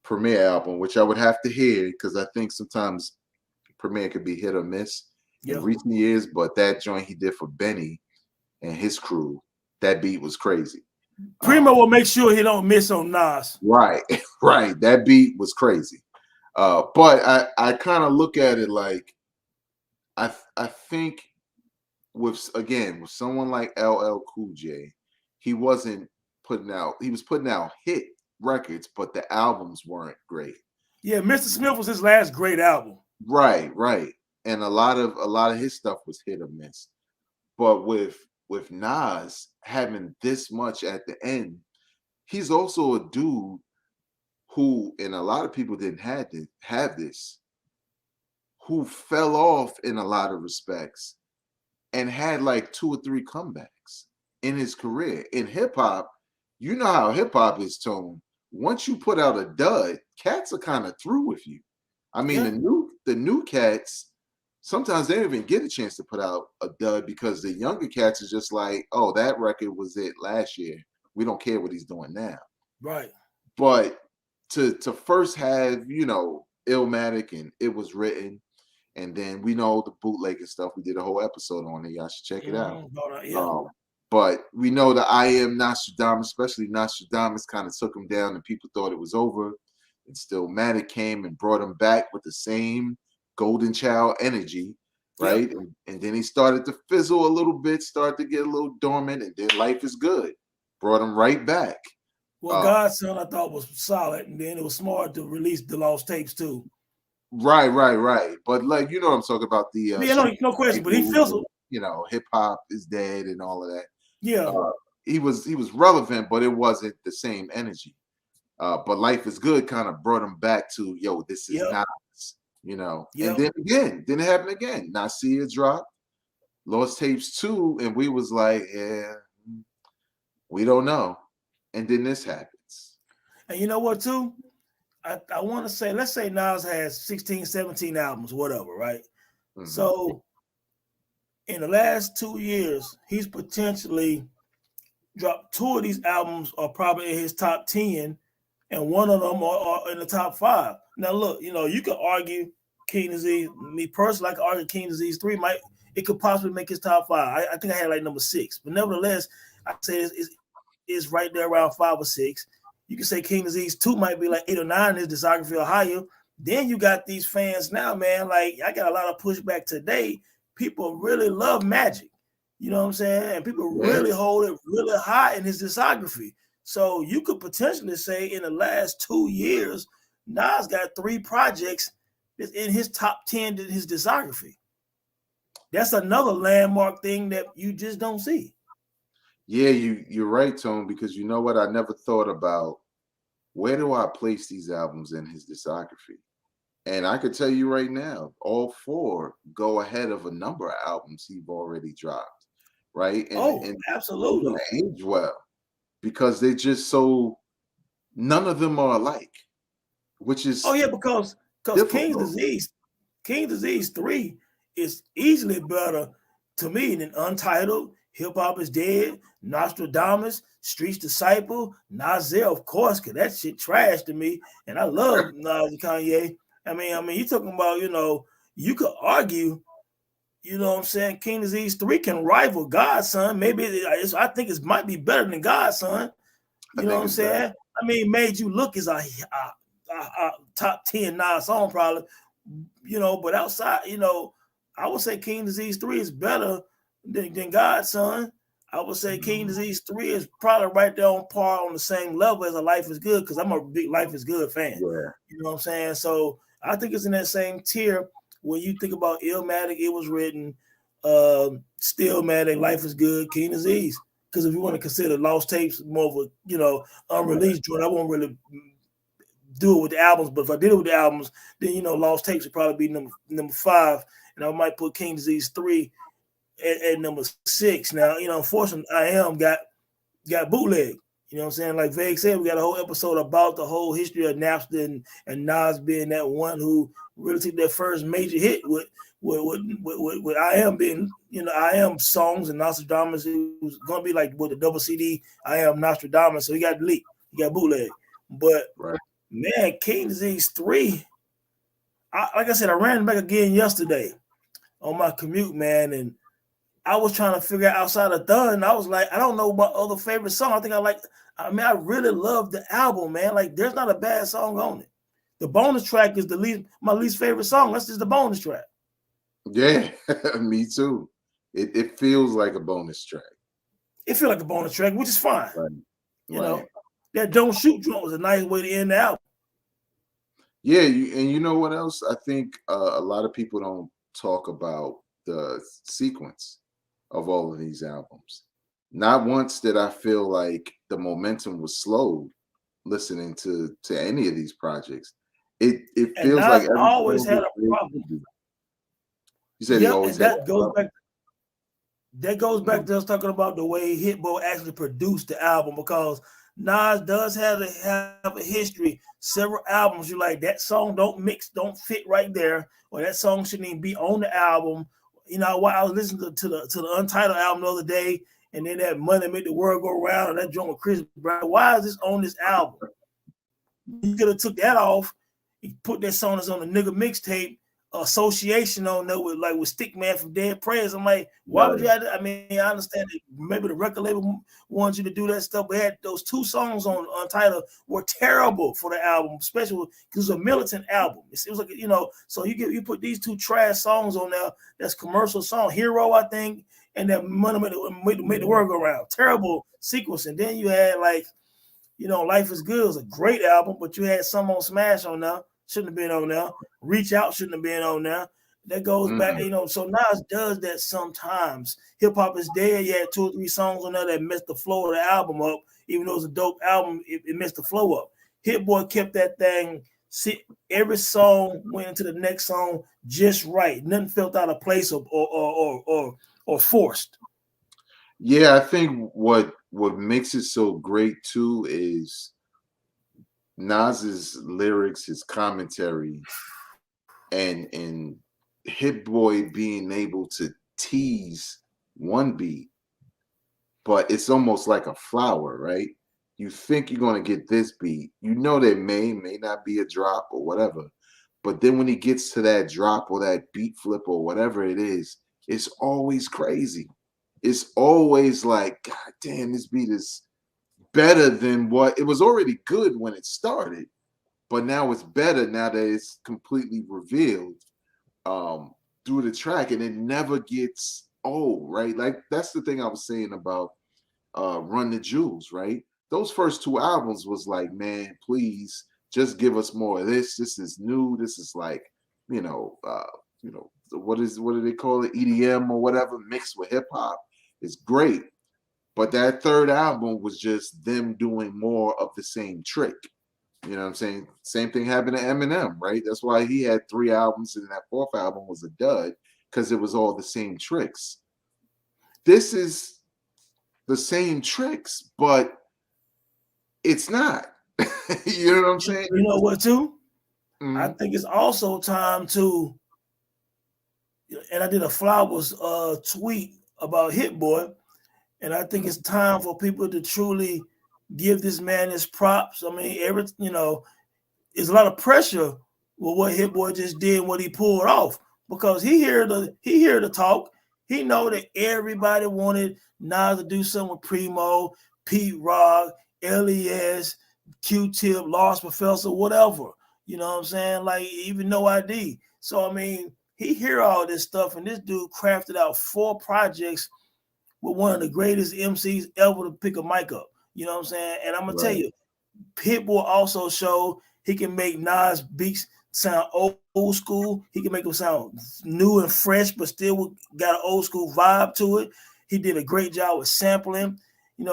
premiere album, which I would have to hear because I think sometimes premiere could be hit or miss in Yeah. recent years. But that joint he did for Benny and his crew, that beat was crazy. Primo will make sure he don't miss on Nas. Right, right. That beat was crazy. But I kind of look at it like I think with someone like LL Cool J, he wasn't he was putting out hit records, but the albums weren't great. Yeah, Mr. Smith was his last great album. Right, right. And a lot of his stuff was hit or miss. But with Nas having this much at the end, he's also a dude who, and a lot of people didn't have this, who fell off in a lot of respects and had like 2 or 3 comebacks in his career. In hip hop, you know how hip hop is, Tone. Once you put out a dud, cats are kind of through with you. I mean, Yeah. the new cats, sometimes they don't even get a chance to put out a dud because the younger cats are just like, oh, that record was it last year. We don't care what he's doing now. Right. But to first have, Illmatic and It Was Written, and then we know the bootleg and stuff. We did a whole episode on it. Y'all should check it out. Yeah. But we know the I Am Nostradamus, especially Nostradamus, kind of took him down, and people thought it was over. And Stillmatic came and brought him back with the same golden child energy, right? Yep. And then he started to fizzle a little bit, started to get a little dormant, and then Life Is Good brought him right back. Well, Godson I thought was solid, and then it was smart to release the lost tapes too. Right. But like you know what I'm talking about, the no question. But he fizzled. Hip hop is dead and all of that. Yeah. He was relevant, but it wasn't the same energy. But Life Is Good kind of brought him back to, this is Nas, And then again, didn't happen again. Nasir dropped Lost Tapes 2, and we was like, yeah, we don't know. And then this happens. And you know what, too? I want to say, let's say Nas has 16, 17 albums, whatever, right? Mm-hmm. So in the last 2 years, he's potentially dropped 2 of these albums are probably in his top 10, and one of them are in the top 5. Now, look, you could argue King Disease. Me personally, I could argue King Disease 3 it could possibly make his top 5. I think I had like number 6, but nevertheless, I say it's right there around 5 or 6. You can say King Disease 2 might be like 8 or 9 in his discography or higher. Then you got these fans now, man. Like, I got a lot of pushback today. People really love Magic. You know what I'm saying? And people really hold it really high in his discography. So you could potentially say in the last 2 years, Nas got 3 projects that's in his top 10 in his discography. That's another landmark thing that you just don't see. Yeah, you're right, Tone, because you know what? I never thought about where do I place these albums in his discography? And I could tell you right now, all 4 go ahead of a number of albums he've already dropped, right? And absolutely. They're gonna age well because they're just none of them are alike, which is because King Disease 3 is easily better to me than Untitled, Hip Hop Is Dead, Nostradamus, Street's Disciple, Nasir, of course, because that shit trash to me. And I love Nas and Kanye. I mean, you're talking about, you could argue, what I'm saying, King Disease 3 can rival Godson. Maybe I think it might be better than Godson. You know what I'm saying? Better. I mean, Made You Look is a top 10 Nas song probably, but outside, I would say King Disease 3 is better than Godson. I would say King Disease 3 is probably right there on par on the same level as a Life Is Good because I'm a big Life Is Good fan. Yeah. You know what I'm saying? So I think it's in that same tier when you think about Illmatic, It Was Written, Stillmatic, Life Is Good, King Disease. Because if you want to consider Lost Tapes more of a, unreleased joint, I won't really do it with the albums. But if I did it with the albums, then, Lost Tapes would probably be number 5. And I might put King Disease 3 at number 6. Now, unfortunately, I Am got bootleg. You know what I'm saying? Like Vague said, we got a whole episode about the whole history of Napster and Nas being that one who really took that first major hit with I Am being, I Am songs and Nostradamus. It was going to be like with the double CD, I Am Nostradamus. So he got leaked, he got bootleg. But Right. man, King Disease 3, like I said, I ran back again yesterday on my commute, man, and I was trying to figure out outside of Thun. I was like, I don't know my other favorite song. I really love the album, man. Like, there's not a bad song on it. The bonus track is my least favorite song. That's just the bonus track. Yeah, me too. It feels like a bonus track. It feels like a bonus track, which is fine. Right. You know, that Don't Shoot joint was a nice way to end the album. Yeah, and you know what else? I think a lot of people don't talk about the sequence of all of these albums. Not once did I feel like the momentum was slowed listening to any of these projects. It feels like every always had a problem. You said he always had that goes back. That goes back to us talking about the way Hit-Boy actually produced the album, because Nas does have a history. Several albums, you're like, that song don't fit right there, or that song shouldn't even be on the album. You know, while I was listening to the Untitled album the other day, and then that Money Make the World Go Round, and that joint with Chris Brown. Why is this on this album? You could have took that off. You put that song that's on the nigga mixtape association on there with Stickman from Dead Prayers. I'm like, why would you have to? I mean, I understand that maybe the record label wants you to do that stuff, but had those two songs on Untitled were terrible for the album, especially because it was a militant album. It was like, so you put these two trash songs on there. That's commercial song, Hero, I think, and that Money Make the World Go Round. Terrible sequence. And then you had Life Is Good was a great album, but you had some on Smash on there. Shouldn't have been on there. Reach Out shouldn't have been on there. That goes back, so Nas does that sometimes. Hip Hop Is Dead, you had 2 or 3 songs on there that messed the flow of the album up. Even though it was a dope album, it messed the flow up. Hit-Boy kept that thing, every song went into the next song just right. Nothing felt out of place or forced. Yeah, I think what makes it so great too is Nas's lyrics, his commentary, and Hit-Boy being able to tease one beat, but it's almost like a flower, right? You think you're going to get this beat. You know there may not be a drop or whatever, but then when he gets to that drop or that beat flip or whatever it is, it's always crazy. It's always like, God damn, this beat is better than what it was already good when it started, but now it's better now that it's completely revealed through the track, and it never gets old, right? Like that's the thing I was saying about Run the Jewels, right? Those first 2 albums was like, man, please just give us more of this. This is new. This is like, what do they call it? EDM or whatever mixed with hip hop. It's great. But that 3rd album was just them doing more of the same trick. You know what I'm saying? Same thing happened to Eminem, right? That's why he had 3 albums and that 4th album was a dud, because it was all the same tricks. This is the same tricks, but it's not. You know what I'm saying? You know what, too? Mm-hmm. I think it's also time to, and I did a Flowers tweet about Hit-Boy, and I think it's time for people to truly give this man his props. I mean, there's a lot of pressure with what Hit-Boy just did, what he pulled off, because he hear the talk. He know that everybody wanted Nas to do something with Primo, Pete Rock, LES, Q-Tip, Lost Professor, whatever. You know what I'm saying? Like, even No ID. So, I mean, he hear all this stuff, and this dude crafted out 4 projects with one of the greatest MCs ever to pick a mic up. You know what I'm saying? And I'm going to tell you, Hit-Boy also showed he can make Nas beats sound old school. He can make them sound new and fresh, but still got an old school vibe to it. He did a great job with sampling.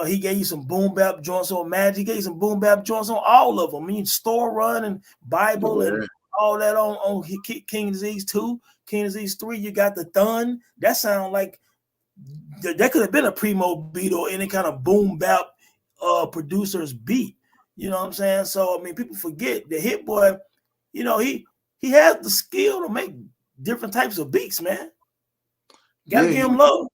He gave you some boom bap joints on Magic. He gave you some boom bap joints on all of them. I mean, Store Run and Bible and all that on King Disease 2. King Disease 3, you got the Thun. That sound like that could have been a Primo beat or any kind of boom bap producer's beat. You know what I'm saying? So I mean, people forget the Hit Boy. You know, he has the skill to make different types of beats, man. Gotta Yeah, give him love.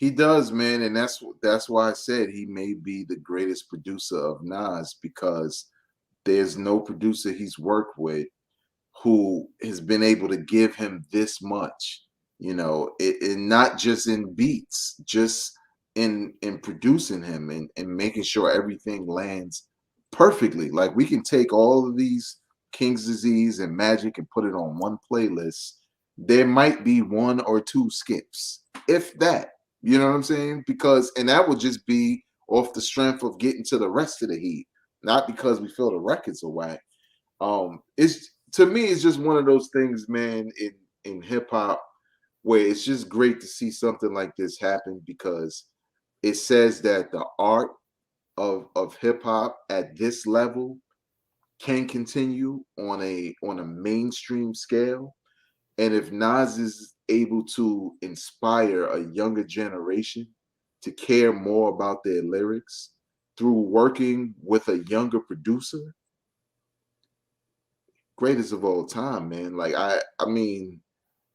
he does, man, and that's why I said he may be the greatest producer of Nas, because there's no producer he's worked with who has been able to give him this much, and not just in beats, just in producing him and making sure everything lands perfectly. Like, we can take all of these King's Disease and Magic and put it on one playlist. There might be one or two skips, if that. You know what I'm saying? And that would just be off the strength of getting to the rest of the heat, not because we feel the records are whack. It's, to me, it's just one of those things, man, in hip hop, where it's just great to see something like this happen, because it says that the art of hip hop at this level can continue on a mainstream scale. And if Nas is able to inspire a younger generation to care more about their lyrics through working with a younger producer, greatest of all time, man. Like, I mean,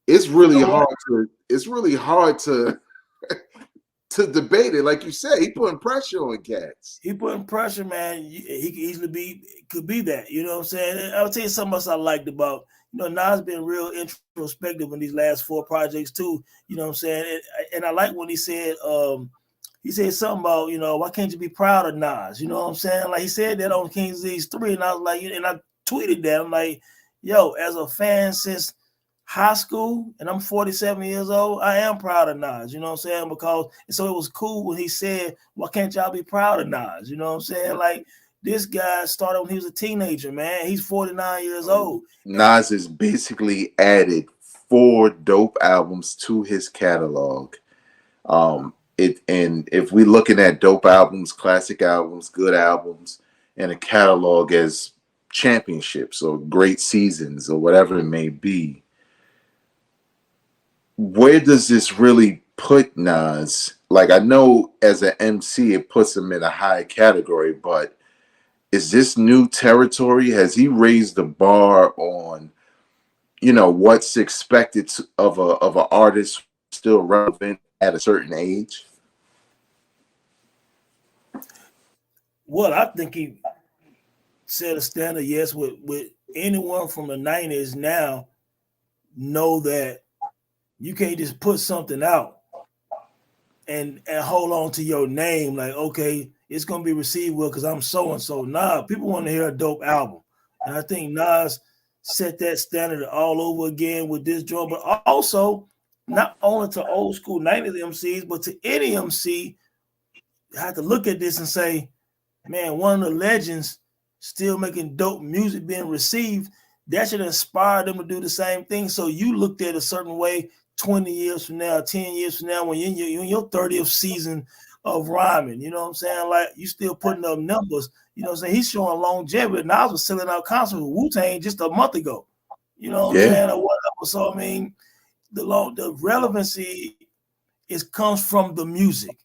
it's You really know what? hard to to debate it. Like you said, he putting pressure on cats. He putting pressure, man. He could easily could be that. You know what I'm saying? I'll tell you something else I liked about, Nas been real introspective in these last 4 projects too. You know what I'm saying? And I like when he said something about, why can't you be proud of Nas? You know what I'm saying? Like, he said that on King's Disease 3, and I was like, and I tweeted that. I'm like, yo, as a fan since high school, and I'm 47 years old, I am proud of Nas, you know what I'm saying? Because, so it was cool when he said, why can't y'all be proud of Nas? You know what I'm saying? Like, this guy started when he was a teenager, man. He's 49 years old. Nas has basically added 4 dope albums to his catalog. And if we're looking at dope albums, classic albums, good albums, and a catalog as championships or great seasons or whatever it may be, where does this really put Nas? Like, I know as an MC, it puts him in a high category, but is this new territory? Has he raised the bar on, what's expected of an artist still relevant at a certain age? Well, I think he set a standard, yes, with anyone from the 90s now know that you can't just put something out and hold on to your name like, okay, it's gonna be received well because I'm so and so. Nah, people want to hear a dope album, and I think Nas set that standard all over again with this joint, but also not only to old school 90s MCs, but to any MC. You have to look at this and say, man, one of the legends still making dope music being received. That should inspire them to do the same thing. So you looked at a certain way 20 years from now, 10 years from now, when you're in your 30th season of rhyming, you know what I'm saying? Like, you still putting up numbers, you know what I'm saying? He's showing longevity. Nas was selling out concerts with Wu-Tang just a month ago, you know what I'm Yeah. saying? Or whatever. So, I mean, the relevancy comes from the music.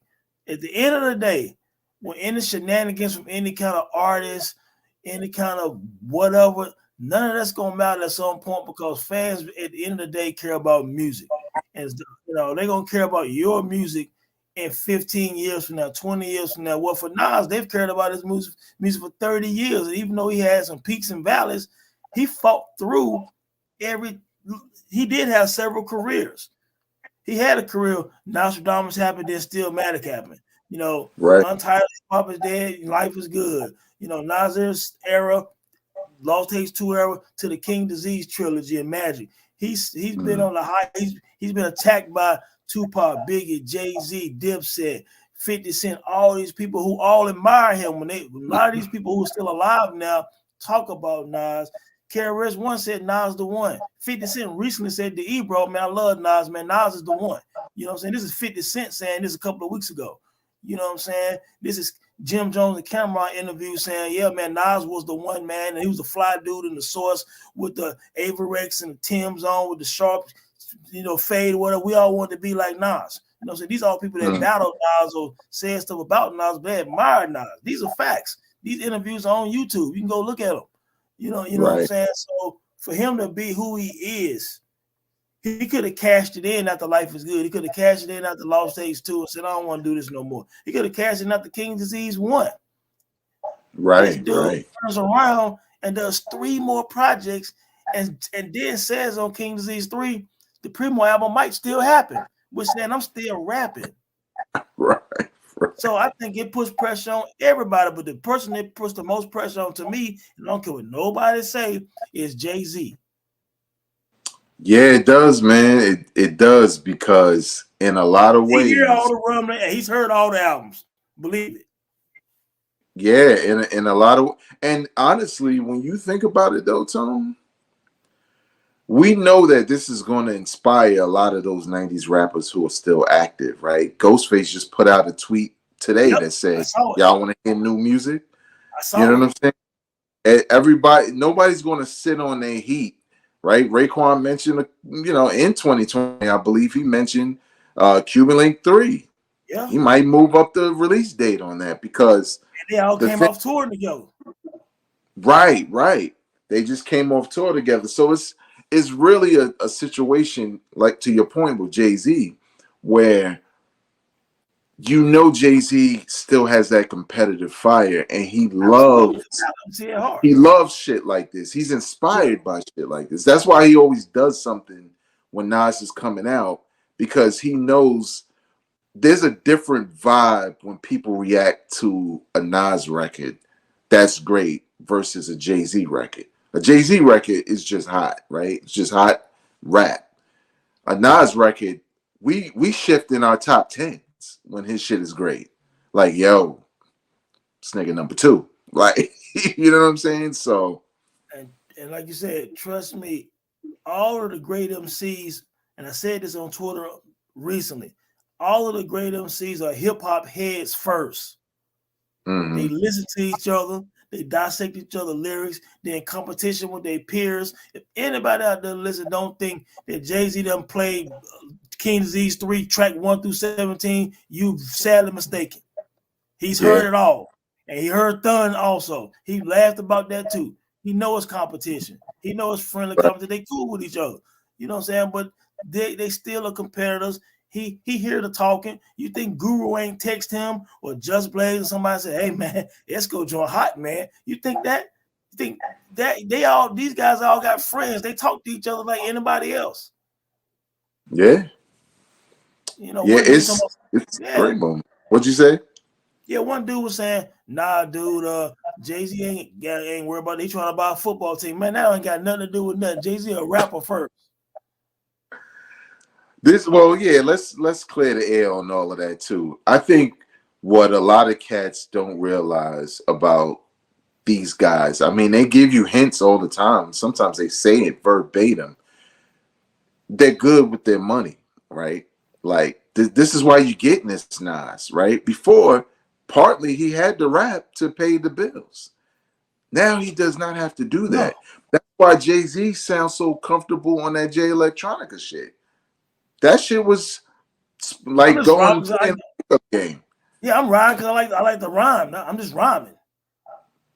At the end of the day, when any shenanigans from any kind of artist, any kind of whatever, none of that's gonna matter at some point, because fans at the end of the day care about music, and they're gonna care about your music in 15 years from now, 20 years from now. Well, for Nas, they've cared about his music for 30 years, and even though he had some peaks and valleys, he fought through every. He did have several careers. He had a career. Nostradamus happened, then Stillmatic happened. Right. Untitled Pop is dead. Life is good. Nasir's era, Lost Takes 2 era, to the King Disease trilogy and Magic. He's been on the high. He's been attacked by Tupac, Biggie, Jay-Z, Dipset, 50 Cent, all these people who all admire him. A lot of these people who are still alive now talk about Nas. KRS One said Nas the one. 50 Cent recently said to Ebro, man, I love Nas, man. Nas is the one. You know what I'm saying? This is 50 Cent saying this a couple of weeks ago. You know what I'm saying? This is Jim Jones and Cameron interview saying, yeah, man, Nas was the one, man. And he was a fly dude in the Source with the Averex and the Tim's on with the sharp, fade, whatever. We all wanted to be like Nas. You know, so these are all people that Mm. battle Nas or said stuff about Nas, but they admire Nas. These are facts. These interviews are on YouTube. You can go look at them. You know what I'm Right. saying? So for him to be who he is, he could have cashed it in after Life is Good. He could have cashed it in after Lost Stage 2 and said, I don't want to do this no more. He could have cashed it in after King Disease 1. This Right. dude Right. turns around and does 3 more projects and then says on King Disease 3, the Primo album might still happen, which then I'm still rapping. Right. Right. So I think it puts pressure on everybody, but the person that puts the most pressure on to me, and I don't care what nobody say, is Jay-Z. Yeah, it does, man. It does because in a lot of He hear all ways, the rumbling, and he's heard all the albums. Believe it. yeah, in a lot of, and honestly, when you think about it though, Tom, we know that this is going to inspire a lot of those 90s rappers who are still active, right? Ghostface just put out a tweet today Yep, that I said, saw it. y'all want to hear new music? I You know saw what it. I'm saying? Everybody, nobody's going to sit on their heat, right? Raekwon mentioned, in 2020, I believe he mentioned Cuban Link 3. Yeah, He might move up the release date on that because and they all the came thing, off touring together. right. They just came off tour together. So it's really a situation, like to your point with Jay-Z, where Jay-Z still has that competitive fire and Absolutely, talented hard. he loves shit like this. He's Yeah, inspired by shit like this. That's why he always does something when Nas is coming out, because he knows there's a different vibe when people react to a Nas record that's great versus a Jay-Z record. A Jay-Z record is just hot, right? It's just hot rap. A Nas record, we shift in our top tens when his shit is great. Like, yo, this nigga number 2. Like, you know what I'm saying? So and like you said, trust me, all of the great MCs, and I said this on Twitter recently, all of the great MCs are hip hop heads first. They mhm. listen to each other. They dissect each other's lyrics. They're in competition with their peers. If anybody out there listen, don't think that Jay-Z done played King Disease 3, track 1 through 17, you sadly mistaken. He's heard Yeah. it all. And he heard Thun also. He laughed about that too. He knows competition. He knows friendly Right. competition. They cool with each other. You know what I'm saying? But they still are competitors. He hear the talking. You think Guru ain't text him or Just Blaze or somebody say, hey man, let's go join hot, man. You think that? You think that these guys all got friends. They talk to each other like anybody else. Yeah. You know, Yeah, one dude talking it's a about, yeah. great moment. What'd you say? Yeah, one dude was saying, nah, dude, Jay-Z ain't worried about it. He trying to buy a football team. Man, that ain't got nothing to do with nothing. Jay-Z a rapper first. Let's clear the air on all of that too. I think what a lot of cats don't realize about these guys, I mean, they give you hints all the time. Sometimes they say it verbatim. They're good with their money, right? Like this is why you getting this Nas, right? Before, partly he had to rap to pay the bills. Now he does not have to do No, that. That's why Jay-Z sounds so comfortable on that Jay Electronica shit. That shit was I'm like just going rhyming. and playing a pickup game. Yeah, I'm rhyming because I like the rhyme. I'm just rhyming.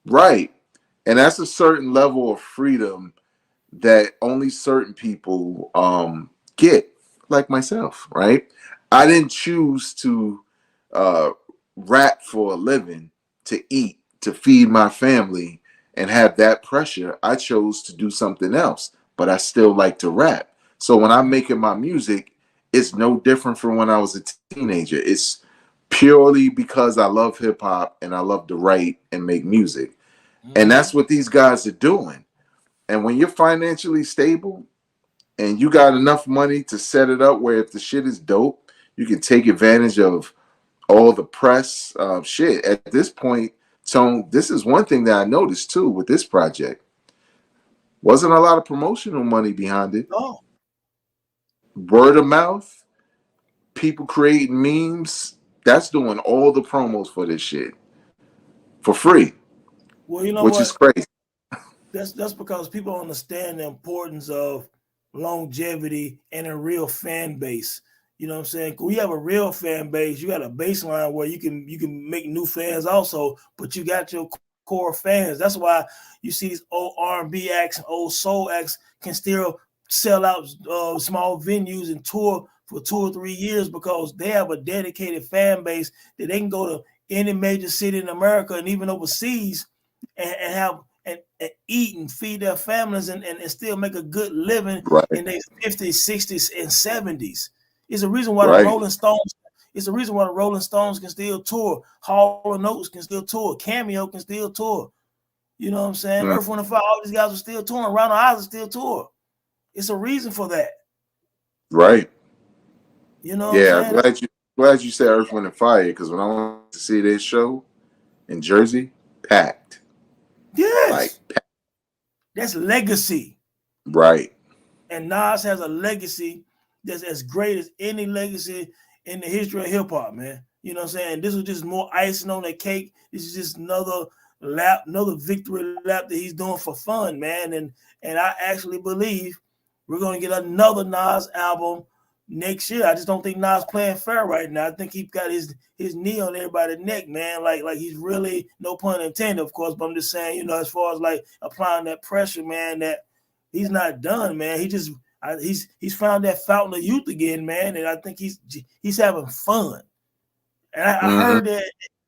Right. And that's a certain level of freedom that only certain people get, like myself, right? I didn't choose to uh, rap for a living, to eat, to feed my family, and have that pressure. I chose to do something else, but I still like to rap. So when I'm making my music, it's no different from when I was a teenager. It's purely because I love hip hop and I love to write and make music. And Mm-hmm. that's what these guys are doing. And when you're financially stable and you got enough money to set it up where if the shit is dope, you can take advantage of all the press shit. At this point, Tone, this is one thing that I noticed too with this project. Wasn't a lot of promotional money behind it. Oh, Word of mouth, people creating memes. That's doing all the promos for this shit for free, well, you know which is what? crazy. That's because people understand the importance of longevity and a real fan base. You know what I'm saying? We have a real fan base. You got a baseline where you can make new fans also, but you got your core fans. That's why you see these old R&B acts, old soul acts can still sell out small venues and tour for 2 or 3 years because they have a dedicated fan base that they can go to any major city in America and even overseas and have and eat and feed their families and still make a good living Right. in their 50s, 60s, and 70s. It's a reason why the Right. Rolling Stones. It's the reason why the Rolling Stones can still tour. Hall and Oates can still tour. Cameo can still tour. You know what I'm saying? Mm. Earth, Wind, and Fire. All these guys are still touring. Ronald Eyes still tour. It's a reason for that. Right. You know what I'm Yeah. I'm saying? glad you said Earth, Wind, and Fire because when I went to see their show in Jersey, packed. Like Yes, packed. that's legacy. Right. And Nas has a legacy that's as great as any legacy in the history of hip hop, man. You know what I'm saying? This was just more icing on the cake. This is just another lap, another victory lap that he's doing for fun, man. And I actually believe we're gonna get another Nas album next year. I just don't think Nas playing fair right now. I think he got his knee on everybody's neck, man. Like he's really, no pun intended, of course, but I'm just saying, as far as like applying that pressure, man, that he's not done, man. He's found that fountain of youth again, man, and I think he's having fun. And I Mm-hmm.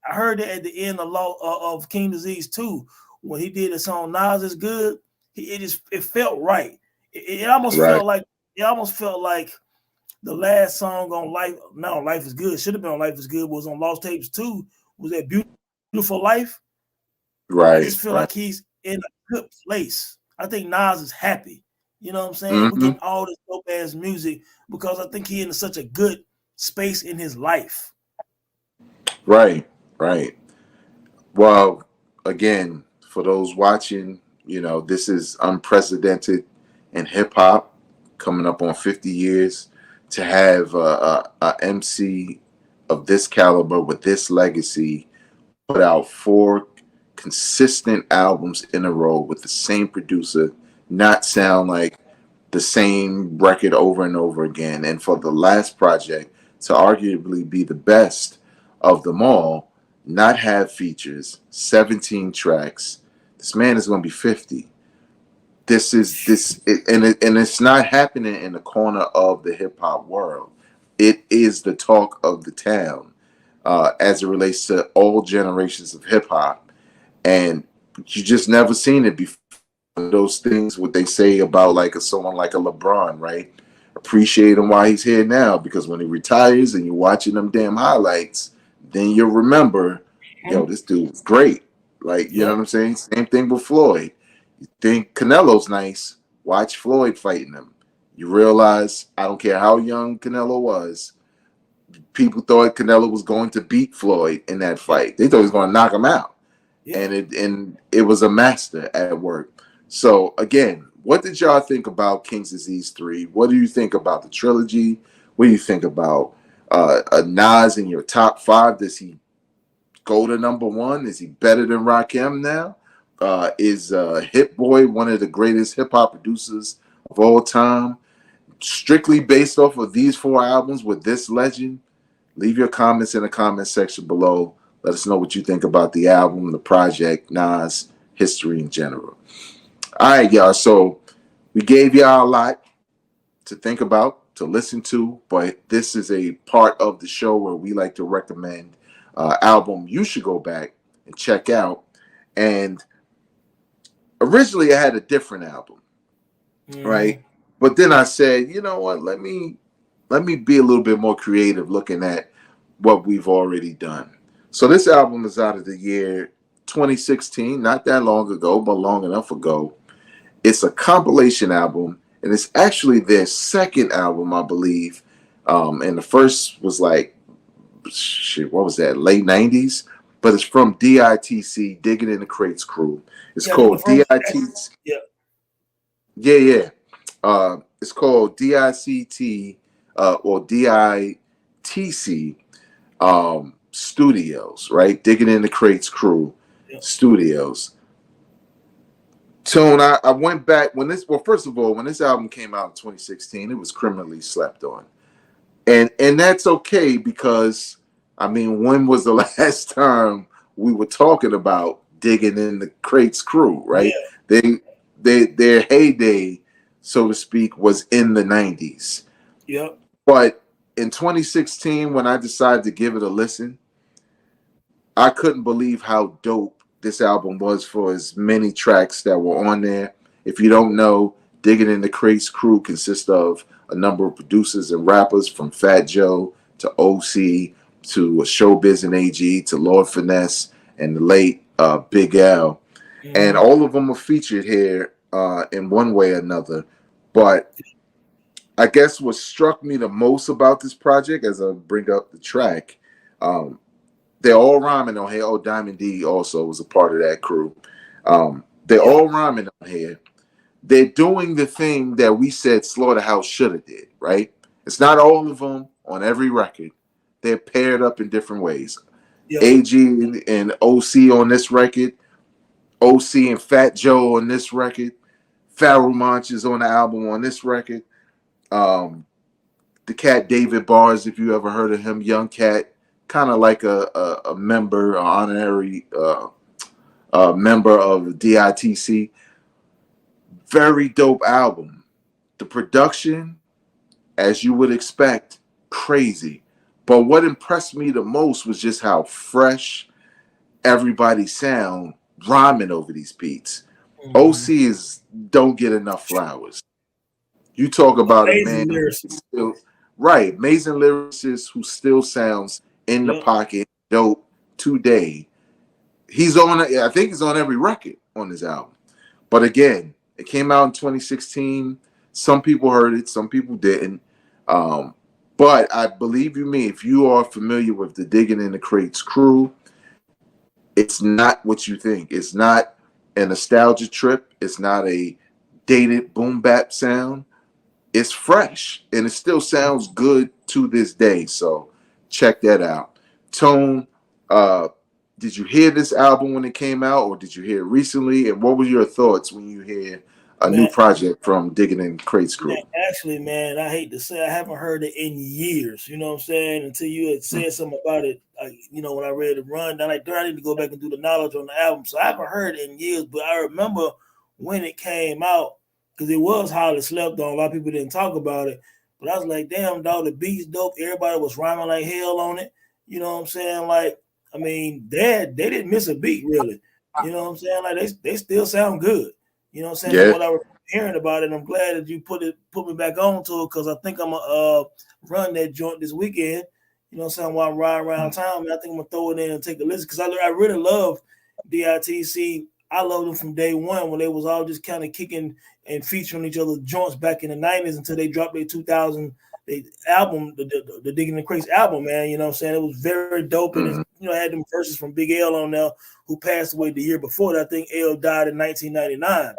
heard that at the end of King Disease 2 when he did the song Nas is Good. It felt right. It almost Right. felt like the last song on Life. Not on Life is Good. Should have been on Life is Good. Was on Lost Tapes 2. Was that Beautiful Life? I just feel Right. like Right. he's in a good place. I think Nas is happy. You know what I'm saying? We're Mm-hmm. getting all this dope ass music because I think he's in such a good space in his life. Right. Right. Well, again, for those watching, this is unprecedented in hip hop, coming up on 50 years to have a MC of this caliber with this legacy put out 4 consistent albums in a row with the same producer, not sound like the same record over and over again. And for the last project to arguably be the best of them all, not have features, 17 tracks. This man is going to be 50. This is this, and it's not happening in the corner of the hip hop world. It is the talk of the town as it relates to all generations of hip hop, and you just never seen it before. Those things what they say about like someone like a LeBron, right? Appreciate him while he's here now because when he retires and you're watching them damn highlights, then you'll remember, yo, this dude was great. Like, you know what Yep. I'm saying? Same thing with Floyd. You think Canelo's nice, watch Floyd fighting him. You realize, I don't care how young Canelo was, people thought Canelo was going to beat Floyd in that Yep. fight. They thought he was going to knock him out. Yep. And it was a master at work. So again, what did y'all think about King's Disease 3? What do you think about the trilogy? What do you think about Nas in your top 5? Does he go to number 1? Is he better than Rakim now? Is Hit-Boy one of the greatest hip hop producers of all time? Strictly based off of these 4 albums with this legend? Leave your comments in the comment section below. Let us know what you think about the album, the project, Nas, history in general. All right, y'all. So we gave y'all a lot to think about, to listen to, but this is a part of the show where we like to recommend album you should go back and check out. And originally, I had a different album, right? Mm-hmm. But then I said, you know what? Let me be a little bit more creative, looking at what we've already done. So this album is out of the year 2016, not that long ago, but long enough ago. It's a compilation album, and it's actually their second album, I believe. And the first was like, shit, what was that? Late 90s. But it's from DITC, Digging in the Crates crew. It's Yeah, I know the called first. DITC. Yeah. Yeah, yeah. It's called DICT or DITC Studios, right? Digging in the Crates crew Yeah. studios. Tone, I went back when this, well, first of all, when this album came out in 2016, it was criminally slept on. And that's okay because I mean, when was the last time we were talking about digging in the crates crew, right? Yeah. Their heyday, so to speak, was in the 90s. Yep. But in 2016, when I decided to give it a listen, I couldn't believe how dope this album was for as many tracks that were on there. If you don't know, Digging in the Crates crew consists of a number of producers and rappers from Fat Joe to OC to Showbiz and AG to Lord Finesse and the late Big L. And Mm-hmm. all of them are featured here in one way or another. But I guess what struck me the most about this project, as I bring up the track, um, they're all rhyming on here. Oh, Diamond D also was a part of that crew. They're Yep. all rhyming on here. They're doing the thing that we said Slaughterhouse should have did, right? It's not all of them on every record. They're paired up in different ways. Yep. AG and OC on this record, OC and Fat Joe on this record, Pharoah Monch is on the album on this record. Um, the cat David Bars, if you ever heard of him, young cat, kind of like a member, an honorary member of DITC. Very dope album. The production, as you would expect, crazy. But what impressed me the most was just how fresh everybody sound rhyming over these beats. Mm-hmm. OC is don't get enough flowers. You talk about a man Amazing who lyrics. still right, amazing lyricist who still sounds in the Yep. pocket, dope today. He's on. I think he's on every record on this album. But again, it came out in 2016. Some people heard it, some people didn't. Um, but I believe you me, if you are familiar with the Digging in the Crates crew, it's not what you think. It's not a nostalgia trip. It's not a dated boom bap sound. It's fresh and it still sounds good to this day. So check that out. Tone, uh, did you hear this album when it came out or did you hear it recently? And what were your thoughts when you hear a new Man, project from Digging in Crates man, Crew? actually, man, I hate to say I haven't heard it in years. You know what I'm saying? Until you had said something about it, when I read the run, I'm like, I need to go back and do the knowledge on the album. So I haven't heard it in years, but I remember when it came out because it was highly slept on. A lot of people didn't talk about it, but I was like, damn, dog, the beat's dope. Everybody was rhyming like hell on it. You know what I'm saying? Like, I mean, they didn't miss a beat really. You know what I'm saying? Like they still sound good. You know what I'm saying? From Yeah. what I hearing about it. I'm glad that you put me back on to it because I think I'm gonna run that joint this weekend. You know what I'm saying? While I'm riding around town, man, I think I'm gonna throw it in and take a listen because I really love DITC. I love them from day one when they was all just kind of kicking and featuring each other's joints back in the 90s until they dropped their 2000 album, the Digging the Crates album, man. You know what I'm saying? It was very dope and Mm-hmm. had them verses from Big L on there who passed away the year before that. I think L died in 1999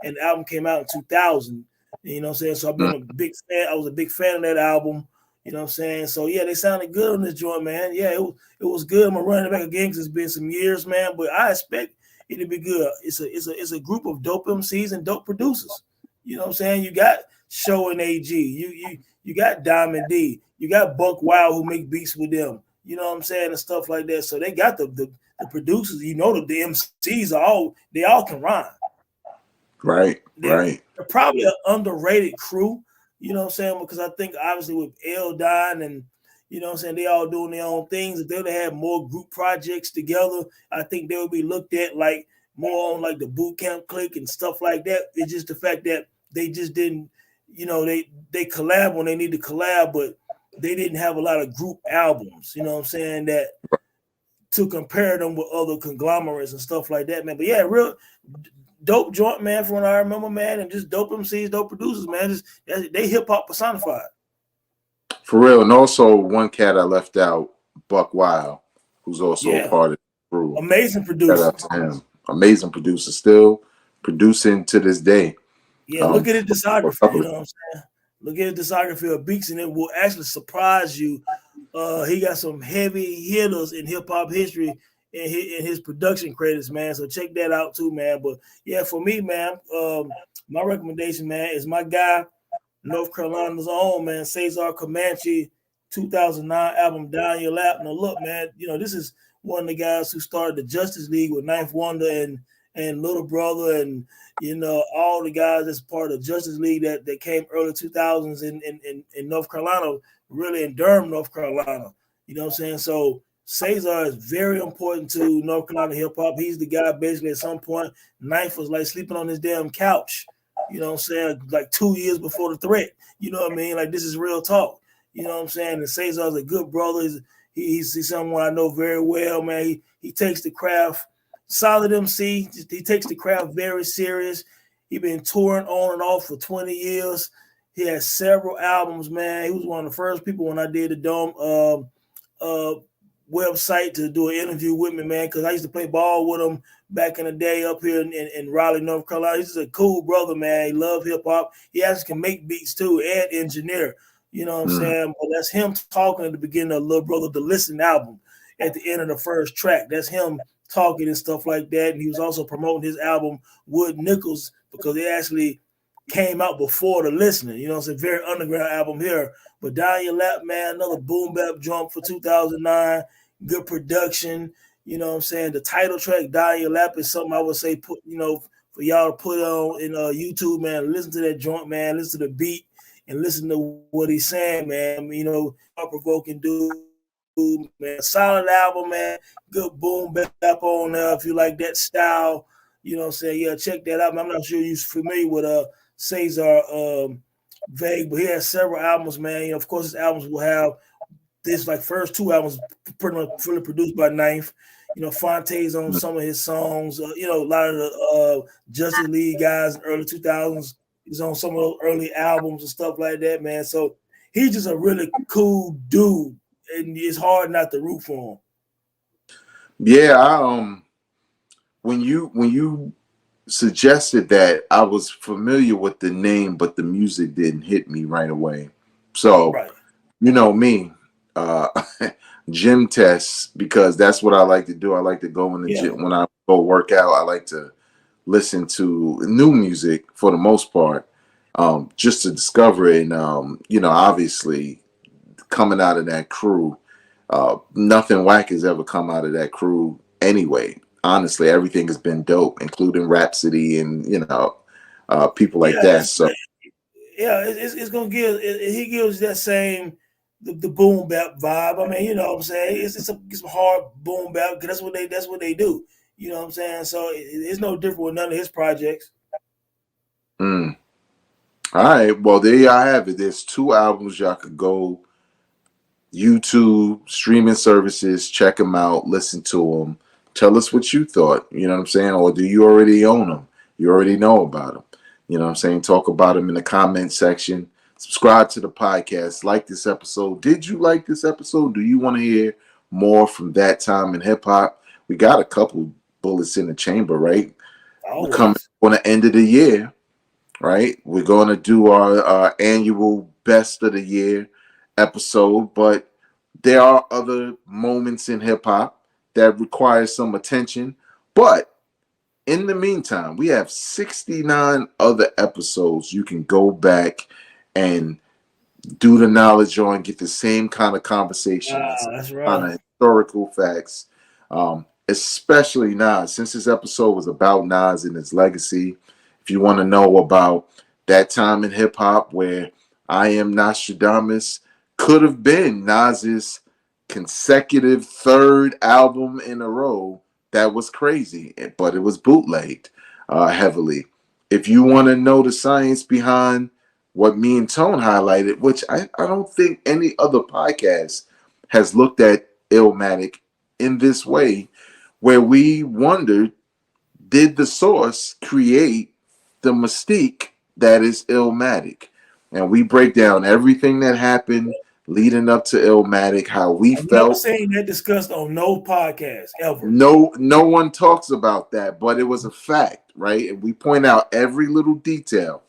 and the album came out in 2000. You know what I'm saying? So I've been a big fan. I was a big fan of that album. You know what I'm saying? So yeah, they sounded good on this joint, man. Yeah, it was good. I'm gonna run it back again because it's been some years, man. But I expect it to be good. It's a group of dope MCs and dope producers. You know what I'm saying? You got Show and AG. You got Diamond D. You got Buck Wild who make beats with them. You know what I'm saying and stuff like that. So they got the producers. The MCs they all can rhyme. Right, They're, right. they're probably an underrated crew, you know what I'm saying? Because I think obviously with L Don and you know what I'm saying, they all doing their own things. If they would have had more group projects together, I think they would be looked at like more on like the boot camp clique and stuff like that. It's just the fact that they just didn't, they collab when they need to collab, but they didn't have a lot of group albums, you know what I'm saying, that to compare them with other conglomerates and stuff like that, man. But yeah, real dope joint, man, from what I remember, man, and just dope MCs, dope producers, man. Just they hip hop personified. For real. And also one cat I left out, Buck Wild, who's also a Yeah, part of the crew. amazing Shout producer. out to him. Amazing producer, still producing to this day. Yeah, look at his For discography. You others. know what I'm saying? Look at his discography of beats, and it will actually surprise you. He got some heavy hitters in hip hop history in his production credits, man. So check that out too, man. But yeah, for me, man, my recommendation, man, is my guy, North Carolina's own, man, Cesar Comanche, 2009 album Down Your Lap. Now look, man, this is one of the guys who started the Justice League with Ninth Wonder and Little Brother, and all the guys that's part of the Justice League that came early 2000s in North Carolina, really in Durham, North Carolina. You know what I'm saying? So Cesar is very important to North Carolina hip hop. He's the guy basically at some point. Ninth was like sleeping on his damn couch. You know what I'm saying? Like 2 years before the threat. You know what I mean? Like, this is real talk. You know what I'm saying? And Cesar's a good brother. He's someone I know very well, man. He takes the craft, solid MC. He takes the craft very serious. He been touring on and off for 20 years. He has several albums, man. He was one of the first people when I did the Dome website to do an interview with me, man, because I used to play ball with him back in the day up here in Raleigh, North Carolina. He's just a cool brother, man. He loves hip hop. He actually can make beats too and engineer. You know what I'm saying? But that's him talking at the beginning of Little Brother the Listen album at the end of the first track. That's him talking and stuff like that. And he was also promoting his album Wood Nickels because it actually came out before the Listening. You know, it's a very underground album here. But Down Your Lap, man, another boom bap jump for 2009. Good production. You know what I'm saying? The title track, Down Your Lap, is something I would say for y'all to put on in YouTube, man. Listen to that joint, man. Listen to the beat and listen to what he's saying, man. Thought-provoking dude, man. Solid album, man. Good boom bap on there if you like that style. You know what I'm saying? Yeah, check that out. I'm not sure you're familiar with Cesar Vague, but he has several albums, man. Of course, his albums will have this first two albums pretty much fully produced by Ninth. Fonte's on some of his songs. A lot of the Justice League guys in the early 2000s. He's on some of those early albums and stuff like that, man. So he's just a really cool dude, and it's hard not to root for him. Yeah, when you suggested that, I was familiar with the name, but the music didn't hit me right away. So, right. You know me, gym tests, because that's what I like to do. I like to go in the gym when I go work out. I like to listen to new music for the most part, just to discover it. And obviously coming out of that crew, nothing whack has ever come out of that crew anyway. Honestly, everything has been dope, including Rhapsody and people like that. So it's gonna give. He gives that same the boom bap vibe. I mean, you know what I'm saying? It's some hard boom bap because that's what they do. You know what I'm saying? So it's no different with none of his projects. All right. Well, there y'all have it. There's 2 albums y'all could go YouTube, streaming services, check them out, listen to them. Tell us what you thought. You know what I'm saying? Or do you already own them? You already know about them. You know what I'm saying? Talk about them in the comment section. Subscribe to the podcast. Like this episode. Did you like this episode? Do you want to hear more from that time in hip hop? We got a couple bullets in the chamber, right? We're coming on the end of the year, right? We're going to do our annual best of the year episode, but there are other moments in hip hop that require some attention. But in the meantime, we have 69 other episodes you can go back and do the knowledge on, get the same kind of conversations, that's right. kind of historical facts, especially Nas, since this episode was about Nas and his legacy. If you want to know about that time in hip hop where I Am Nostradamus could have been Nas's consecutive 3rd album in a row, that was crazy, but it was bootlegged heavily. If you want to know the science behind what me and Tone highlighted, which I don't think any other podcast has looked at Illmatic in this way, where we wondered, did the source create the mystique that is Illmatic? And we break down everything that happened leading up to Illmatic, how we felt. Never seen that discussed on no podcast ever. No one talks about that, but it was a fact, right? And we point out every little detail,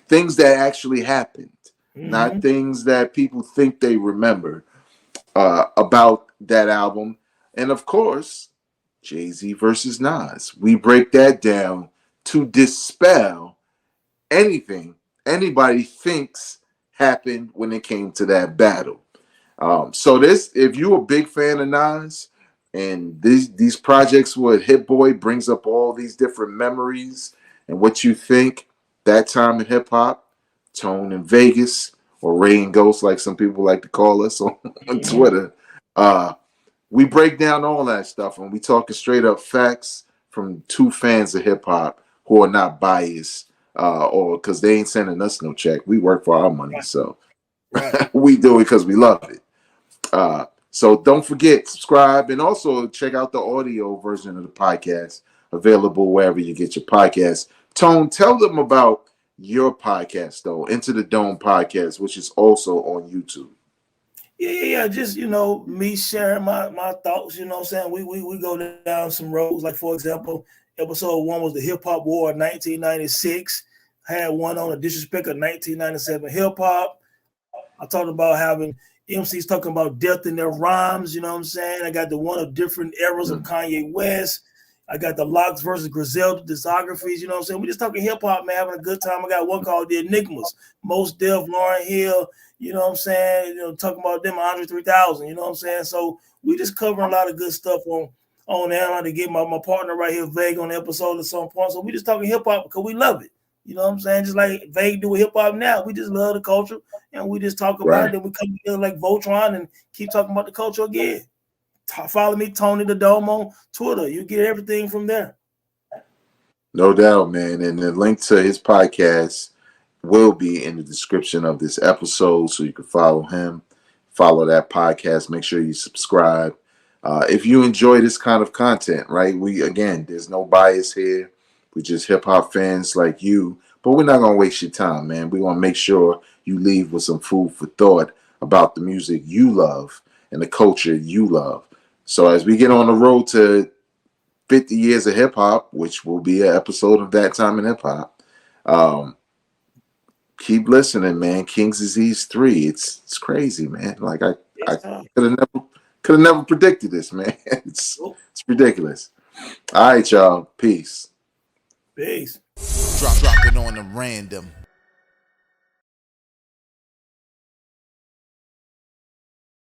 things that actually happened, not things that people think they remember about that album. And of course, Jay-Z versus Nas. We break that down to dispel anything anybody thinks happened when it came to that battle. So this, if you're a big fan of Nas, and these projects with Hit-Boy brings up all these different memories and what you think that time in hip hop, Tone in Vegas, or Ray and Ghost, like some people like to call us on Twitter. Uh, we break down all that stuff, and we talking straight up facts from two fans of hip hop who are not biased, or because they ain't sending us no check. We work for our money, so Right. we do it because we love it. So don't forget, subscribe, and also check out the audio version of the podcast, available wherever you get your podcasts. Tone, tell them about your podcast, though, Into the Dome podcast, which is also on YouTube. Yeah. Just me sharing my thoughts. You know what I'm saying? We go down some roads. Like for example, episode 1 was the Hip Hop War of 1996. I had one on the disrespect of 1997 hip hop. I talked about having MCs talking about death in their rhymes. You know what I'm saying? I got the one of different eras of Kanye West. I got the Locks versus Griselda discographies. You know what I'm saying? We just talking hip hop, man, having a good time. I got one called The Enigmas, Most Def, Lauryn Hill. You know what I'm saying? Talking about them, Andre 3000. You know what I'm saying? So we just covering a lot of good stuff on there. I had to get my partner right here, Vague, on the episode at some point. So we just talking hip hop because we love it. You know what I'm saying? Just like Vague do with hip hop now. We just love the culture and we just talk about it. Then we come together like Voltron and keep talking about the culture again. Follow me, Tony the Dome, on Twitter. You get everything from there. No doubt, man. And the link to his podcast will be in the description of this episode, so you can follow him, follow that podcast. Make sure you subscribe. If you enjoy this kind of content, right? There's no bias here. We're just hip hop fans like you, but we're not gonna waste your time, man. We want to make sure you leave with some food for thought about the music you love and the culture you love. So as we get on the road to 50 years of hip hop, which will be an episode of That Time in Hip Hop, keep listening, man. King's Disease 3. It's crazy, man. Like I could have never predicted this, man. It's ridiculous. All right, y'all. Peace. Peace. Drop it on the random.